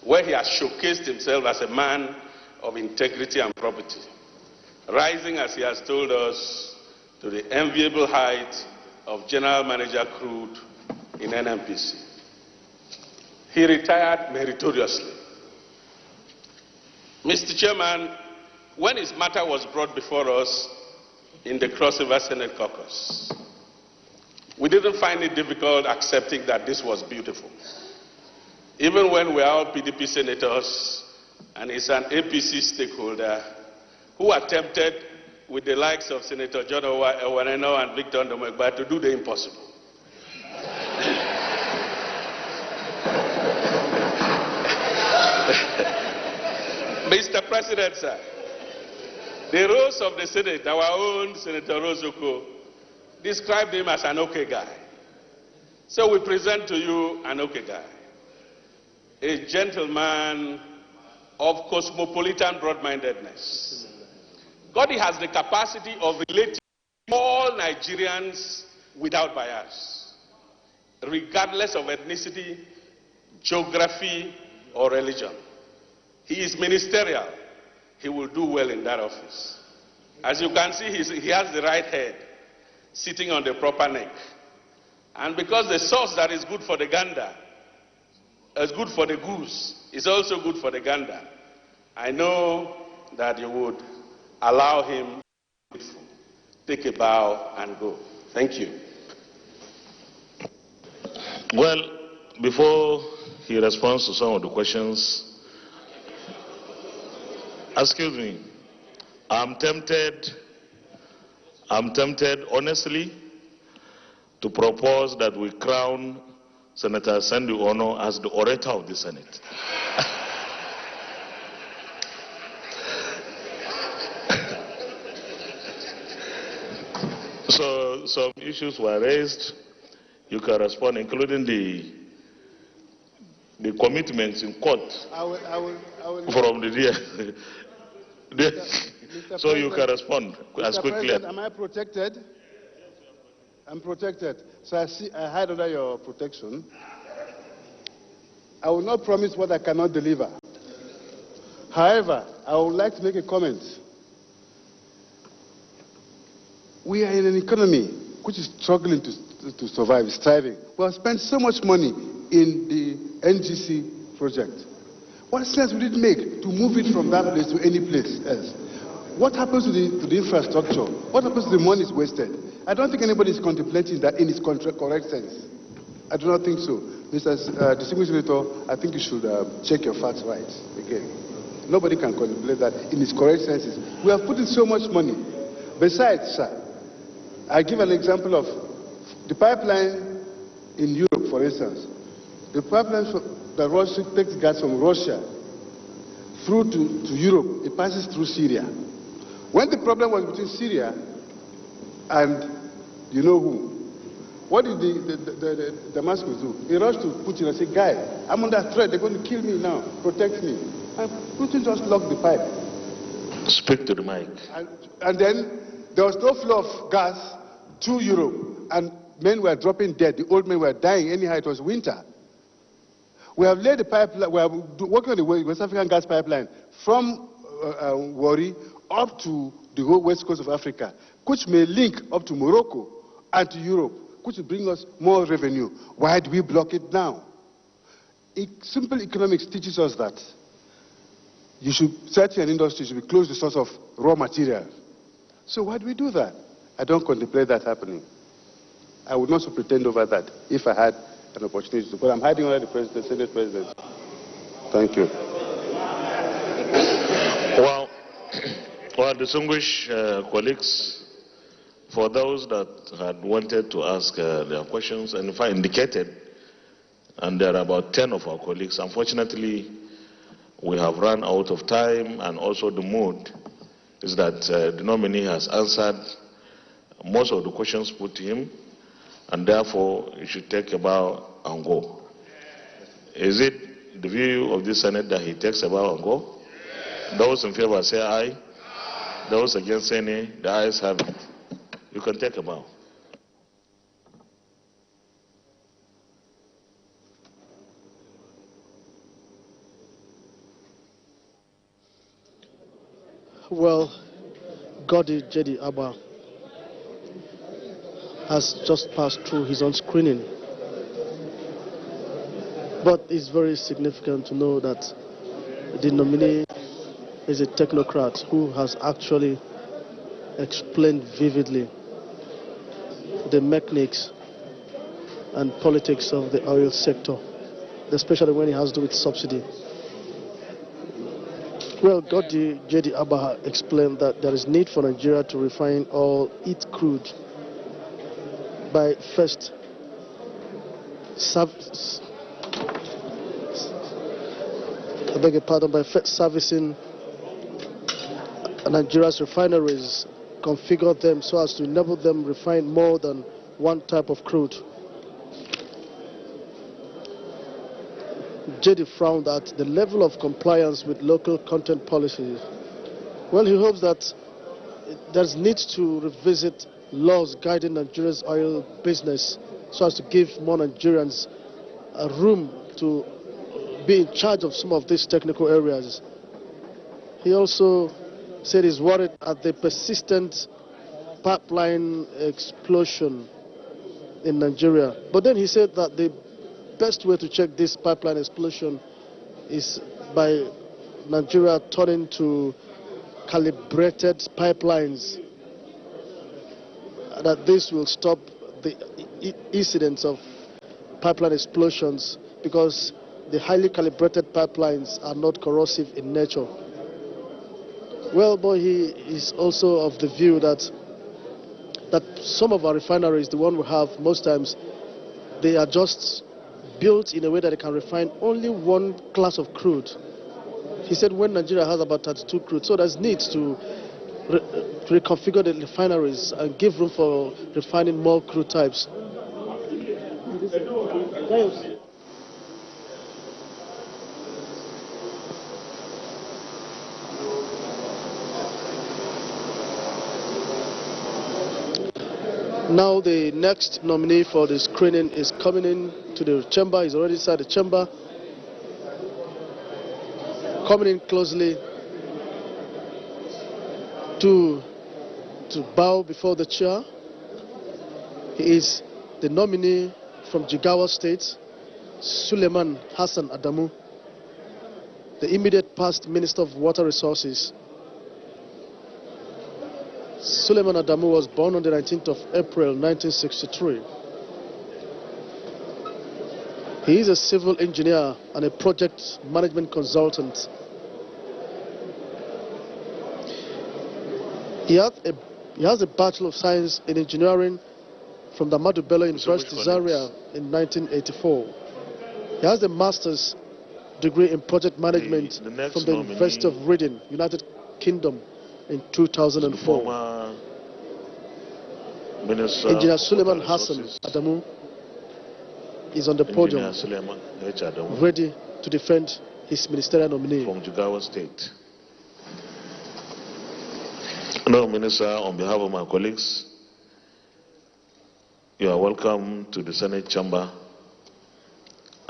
[SPEAKER 21] where he has showcased himself as a man of integrity and probity, rising, as he has told us, to the enviable height of General Manager Crude in NNPC. He retired meritoriously. Mr. Chairman, when his matter was brought before us in the Cross River Senate caucus, we didn't find it difficult accepting that this was beautiful. Even when we are all PDP senators and he's an APC stakeholder who attempted with the likes of Senator John Owaneno and Victor Ndomegba to do the impossible. Mr. President, sir, the rules of the Senate, our own Senator Rozoko, described him as an okay guy. So we present to you an okay guy, a gentleman of cosmopolitan broad-mindedness. God has the capacity of relating all Nigerians without bias, regardless of ethnicity, geography, or religion. He is ministerial. He will do well in that office. As you can see, he has the right head sitting on the proper neck. And because the sauce that is good for the gander is good for the goose, is also good for the gander, I know that you would allow him to take a bow and go. Thank you.
[SPEAKER 2] Well, before he responds to some of the questions, excuse me, I'm tempted honestly to propose that we crown Senator Sandy Ono as the orator of the Senate. So some issues were raised. You can respond, including the commitments in court from the so you can respond as quickly.
[SPEAKER 12] President, am I protected? I'm protected. So I hide under your protection. I will not promise what I cannot deliver. However, I would like to make a comment. We are in an economy which is struggling to survive, striving. We have spent so much money in the NGC project. What sense would it make to move it from that place to any place else? What happens to the infrastructure? What happens to the money is wasted? I don't think anybody is contemplating that in its correct sense. I do not think so. Mr. Distinguished Senator, I think you should check your facts right again. Nobody can contemplate that in its correct senses. We have put in so much money. Besides, sir, I give an example of the pipeline in Europe, for instance. The pipeline that Russia takes gas from Russia through to Europe, it passes through Syria. When the problem was between Syria and you know who, what did the Damascus do? He rushed to Putin and said, guy, I'm under threat, they're going to kill me now, protect me. And Putin just locked the pipe.
[SPEAKER 2] Speak to the mic.
[SPEAKER 12] And then there was no flow of gas to Europe, and men were dropping dead. The old men were dying anyhow. It was winter. We have laid the pipeline. We are working on the West African gas pipeline from Warri up to the whole west coast of Africa, which may link up to Morocco and to Europe, which will bring us more revenue. Why do we block it now? Simple economics teaches us that you should, certain industries should be close to the source of raw material. So why do we do that? I don't contemplate that happening. I would not pretend over that if I had an opportunity to, but I'm hiding under the president, Senate President. Thank you.
[SPEAKER 2] Well, distinguished colleagues, for those that had wanted to ask their questions, and if I indicated, and there are about 10 of our colleagues, unfortunately, we have run out of time, and also the mood is that the nominee has answered most of the questions put to him, and therefore you should take a bow and go. Is it the view of the Senate that he takes a bow and go? Those in favor say aye. Those against say nay. The ayes have it. You can take a bow.
[SPEAKER 10] Well, Godi Jedi Abba has just passed through his own screening. But it's very significant to know that the nominee is a technocrat who has actually explained vividly the mechanics and politics of the oil sector, especially when it has to do with subsidy. Well, Godi Jedi Abba explained that there is need for Nigeria to refine all its crude by first servicing Nigeria's refineries, configure them so as to enable them refine more than one type of crude. JD frowned at the level of compliance with local content policies. Well, he hopes that there's need to revisit laws guiding Nigeria's oil business so as to give more Nigerians a room to be in charge of some of these technical areas. He also said he's worried at the persistent pipeline explosion in Nigeria. But then he said that the best way to check this pipeline explosion is by Nigeria turning to calibrated pipelines, that this will stop the incidents of pipeline explosions because the highly calibrated pipelines are not corrosive in nature. Well, but he is also of the view that some of our refineries, the one we have most times, they are just built in a way that they can refine only one class of crude. He said when Nigeria has about 32 crude, so there's need to reconfigure the refineries and give room for refining more crude types. Now the next nominee for the screening is coming in to the chamber. He's already inside the chamber. Coming in closely to bow before the chair. He is the nominee from Jigawa State, Suleiman Hassan Adamu, the immediate past Minister of Water Resources. Suleiman Adamu was born on the 19th of April 1963. He is a civil engineer and a project management consultant. He has a Bachelor of Science in Engineering from the Ahmadu Bello University, Zaria in 1984. He has a Master's degree in Project Management from the University of Reading, United Kingdom in 2004. Engineer Suleiman Hassan Adamu is on the podium, ready to defend his ministerial nominee.
[SPEAKER 2] From Jigawa State. No, Minister, on behalf of my colleagues, You are welcome to the Senate chamber,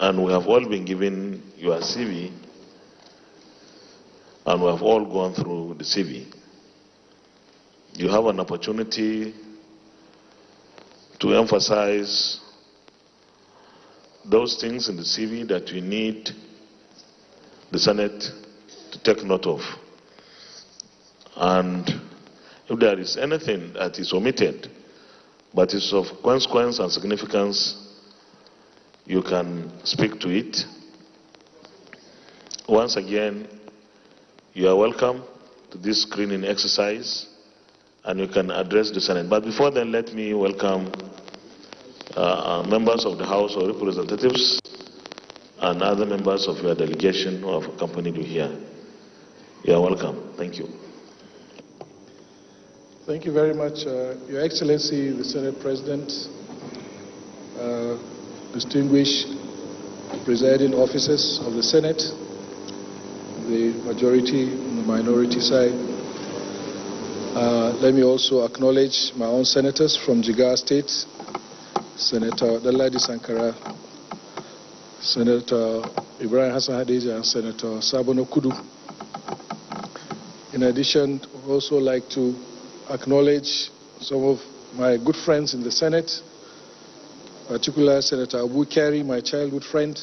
[SPEAKER 2] and we have all been given your CV, and we have all gone through the CV. You have an opportunity to emphasize those things in the CV that we need the Senate to take note of. And if there is anything that is omitted but is of consequence and significance, you can speak to it. Once again, you are welcome to this screening exercise, and you can address the Senate. But before then, let me welcome members of the House of Representatives and other members of your delegation who have accompanied you here. You are welcome. Thank you.
[SPEAKER 5] Thank you very much, Your Excellency, the Senate President, distinguished presiding officers of the Senate, the majority and the minority side. Let me also acknowledge my own senators from Jigawa State, Senator Daladi Sankara, Senator Ibrahim Hassan Hadija, and Senator Sabono Kudu. In addition, I would also like to acknowledge some of my good friends in the Senate, particularly Senator Abu Kari, my childhood friend,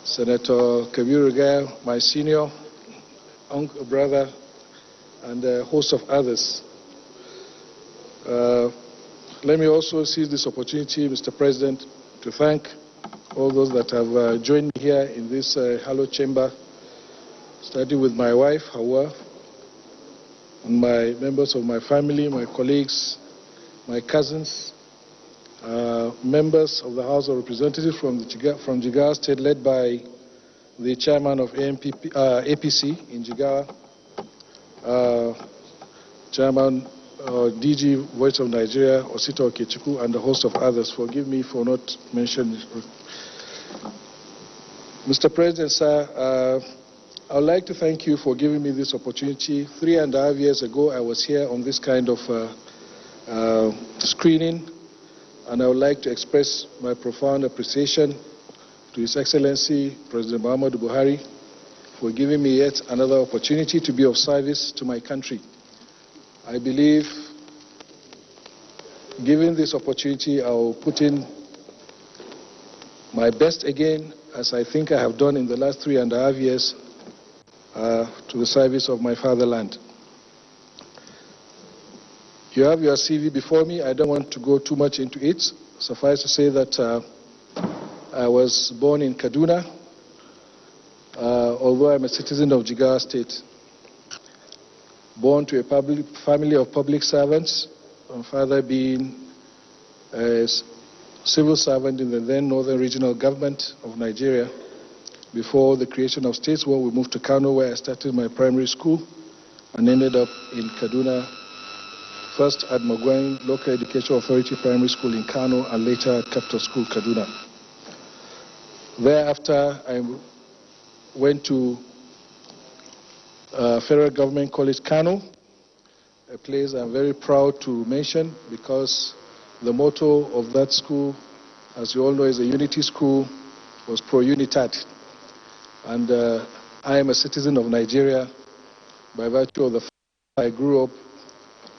[SPEAKER 5] Senator Kabir Rugaya, my senior uncle, brother, and a host of others. Let me also seize this opportunity, Mr. President, to thank all those that have joined me here in this hallowed chamber, starting with my wife, Hawa, and my members of my family, my colleagues, my cousins, members of the House of Representatives from Jigawa State, led by the chairman of APC in Jigawa, Chairman DG Voice of Nigeria, Osita Okechukwu, and a host of others. Forgive me for not mentioning. Mr. President, sir, I would like to thank you for giving me this opportunity. 3.5 years ago, I was here on this kind of screening, and I would like to express my profound appreciation to His Excellency President Muhammadu Buhari for giving me yet another opportunity to be of service to my country. I believe, given this opportunity, I will put in my best again, as I think I have done in the last 3.5 years, to the service of my fatherland. You have your CV before me. I don't want to go too much into it. Suffice to say that I was born in Kaduna, although I'm a citizen of Jigawa State. Born to a family of public servants, my father being a civil servant in the then Northern Regional Government of Nigeria. Before the creation of states, where we moved to Kano, where I started my primary school, and ended up in Kaduna, first at Mogwai Local Education Authority Primary School in Kano, and later at Capital School, Kaduna. Thereafter, I went to Federal Government College, Kano, a place I'm very proud to mention because the motto of that school, as you all know, is a unity school, was Pro Unitat. And I am a citizen of Nigeria by virtue of the fact that I grew up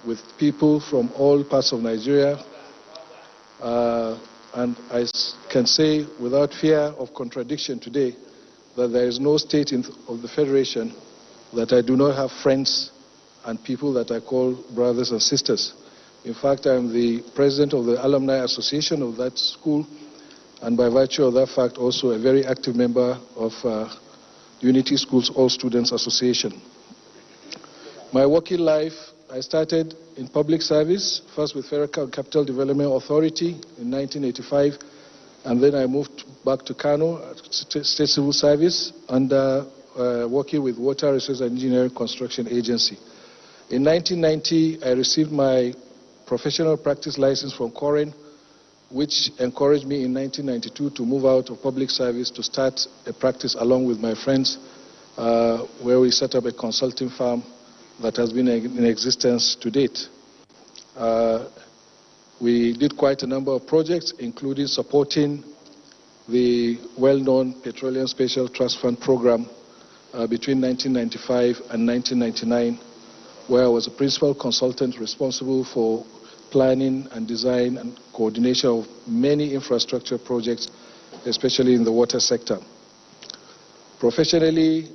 [SPEAKER 5] with people from all parts of Nigeria. And I can say without fear of contradiction today that there is no state of the Federation that I do not have friends and people that I call brothers and sisters. In fact, I am the president of the Alumni Association of that school, and by virtue of that fact also a very active member of Unity Schools All Students Association. My working life, I started in public service, first with Federal Capital Development Authority in 1985, and then I moved back to Kano, State Civil Service, under working with Water Resources and Engineering Construction Agency. In 1990, I received my professional practice license from CoreTV, which encouraged me in 1992 to move out of public service to start a practice along with my friends, where we set up a consulting firm that has been in existence to date. We did quite a number of projects, including supporting the well-known Petroleum Special Trust Fund program between 1995 and 1999, where I was a principal consultant responsible for planning and design and coordination of many infrastructure projects, especially in the water sector. Professionally,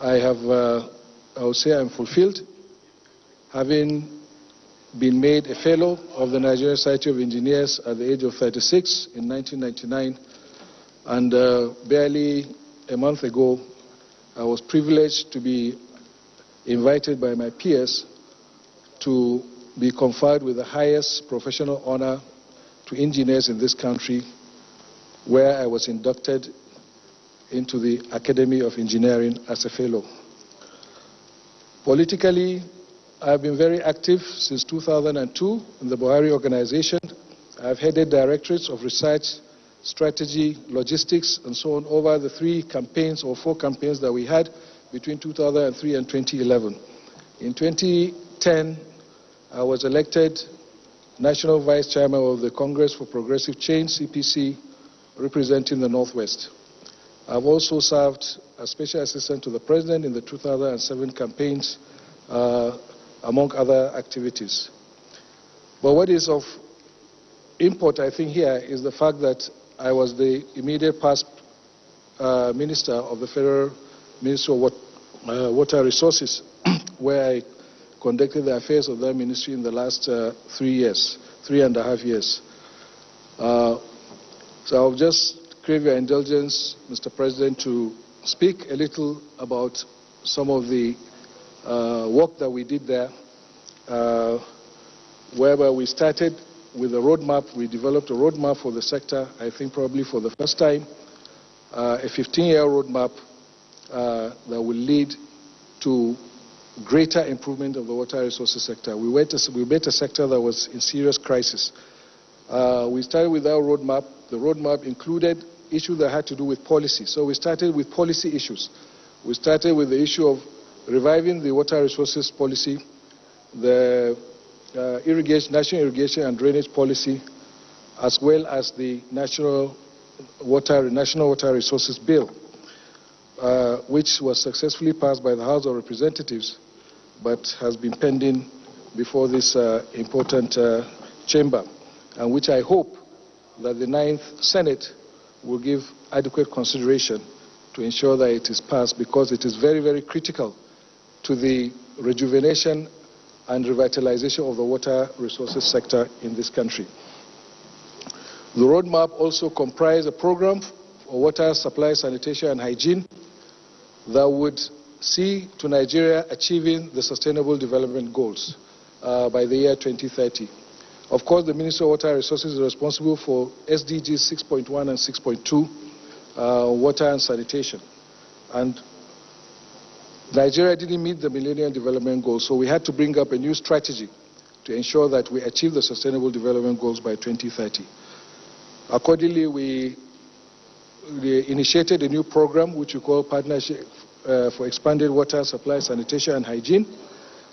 [SPEAKER 5] I would say I'm fulfilled, having been made a fellow of the Nigerian Society of Engineers at the age of 36 in 1999, and barely a month ago, I was privileged to be invited by my peers to be conferred with the highest professional honor to engineers in this country, where I was inducted into the Academy of Engineering as a fellow. Politically, I've been very active since 2002 in the Buhari organization. I've headed directorates of research, strategy, logistics, and so on over the 3 campaigns or 4 campaigns that we had between 2003 and 2011. In 2010, I was elected National Vice Chairman of the Congress for Progressive Change, CPC, representing the Northwest. I've also served as Special Assistant to the President in the 2007 campaigns, among other activities. But what is of import, I think, here is the fact that I was the immediate past Minister of the Federal Ministry of Water Resources, where I conducted the affairs of that ministry in the last 3.5 years. So I'll just crave your indulgence, Mr. President, to speak a little about some of the work that we did there, whereby we started with a roadmap. We developed a roadmap for the sector, I think probably for the first time, a 15-year roadmap that will lead to greater improvement of the water resources sector. We met a sector that was in serious crisis. We started with our roadmap. The roadmap included issues that had to do with policy. So we started with policy issues. We started with the issue of reviving the water resources policy, the national irrigation and drainage policy, as well as the national water resources bill, which was successfully passed by the House of Representatives, but has been pending before this important chamber, and which I hope that the 9th Senate will give adequate consideration to ensure that it is passed, because it is very, very critical to the rejuvenation and revitalization of the water resources sector in this country. The roadmap also comprised a program for water supply, sanitation, and hygiene that would see to Nigeria achieving the Sustainable Development Goals by the year 2030. Of course, the Ministry of Water Resources is responsible for SDGs 6.1 and 6.2, water and sanitation. And Nigeria didn't meet the Millennium Development Goals, so we had to bring up a new strategy to ensure that we achieve the Sustainable Development Goals by 2030. Accordingly, we initiated a new program which we call Partnership for Expanded Water Supply, Sanitation and Hygiene,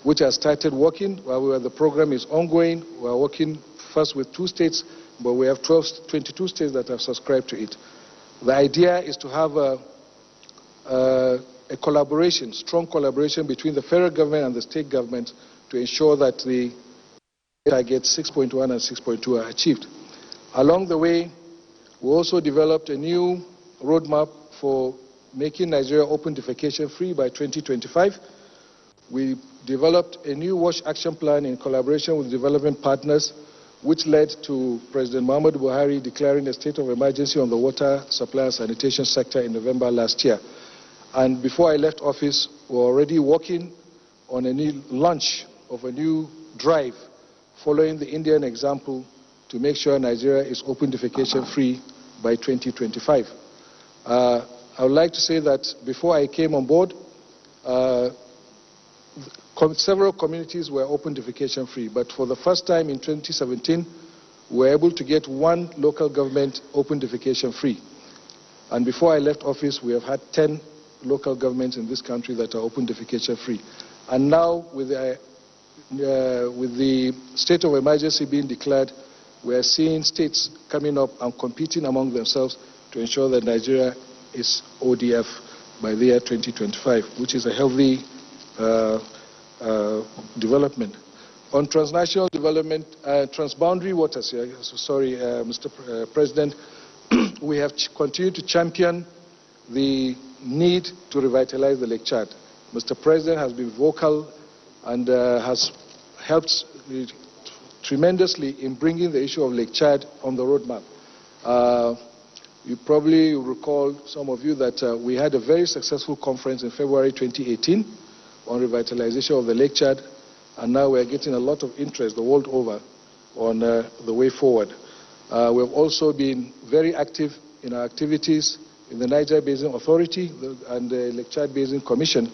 [SPEAKER 5] which has started working. While the program is ongoing, we are working first with 2 states, but we have 22 states that have subscribed to it. The idea is to have a collaboration, strong collaboration between the federal government and the state government to ensure that the targets 6.1 and 6.2 are achieved. Along the way, we also developed a new roadmap for making Nigeria open defecation free by 2025. We developed a new WASH action plan in collaboration with development partners, which led to President Muhammadu Buhari declaring a state of emergency on the water supply and sanitation sector in November last year. And before I left office, we were already working on a new launch of a new drive following the Indian example to make sure Nigeria is open defecation free by 2025. I would like to say that before I came on board, several communities were open defecation free, but for the first time in 2017, we were able to get 1 local government open defecation free. And before I left office, we have had 10 local governments in this country that are open defecation free. And now, with the with the state of emergency being declared, we are seeing states coming up and competing among themselves to ensure that Nigeria is ODF by the year 2025, which is a healthy development. On transnational development, transboundary waters, Mr. President, we have continued to champion the need to revitalize the Lake Chad. Mr. President has been vocal and has helped tremendously in bringing the issue of Lake Chad on the roadmap. You probably recall, some of you, that we had a very successful conference in February 2018 on revitalization of the Lake Chad, and now we are getting a lot of interest the world over on the way forward. We have also been very active in our activities in the Niger Basin Authority and the Lake Chad Basin Commission.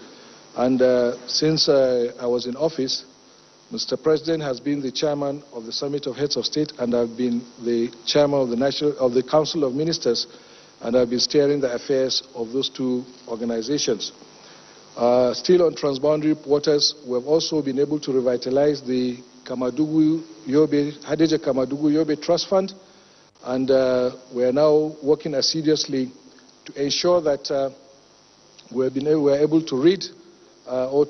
[SPEAKER 5] And since I was in office, Mr. President has been the chairman of the Summit of Heads of State, and I've been the chairman of the Council of Ministers, and I've been steering the affairs of those two organizations. Still on transboundary waters, we have also been able to revitalize the Hadija Kamadugu-Yobe Trust Fund, and we are now working assiduously to ensure that we are able to read or to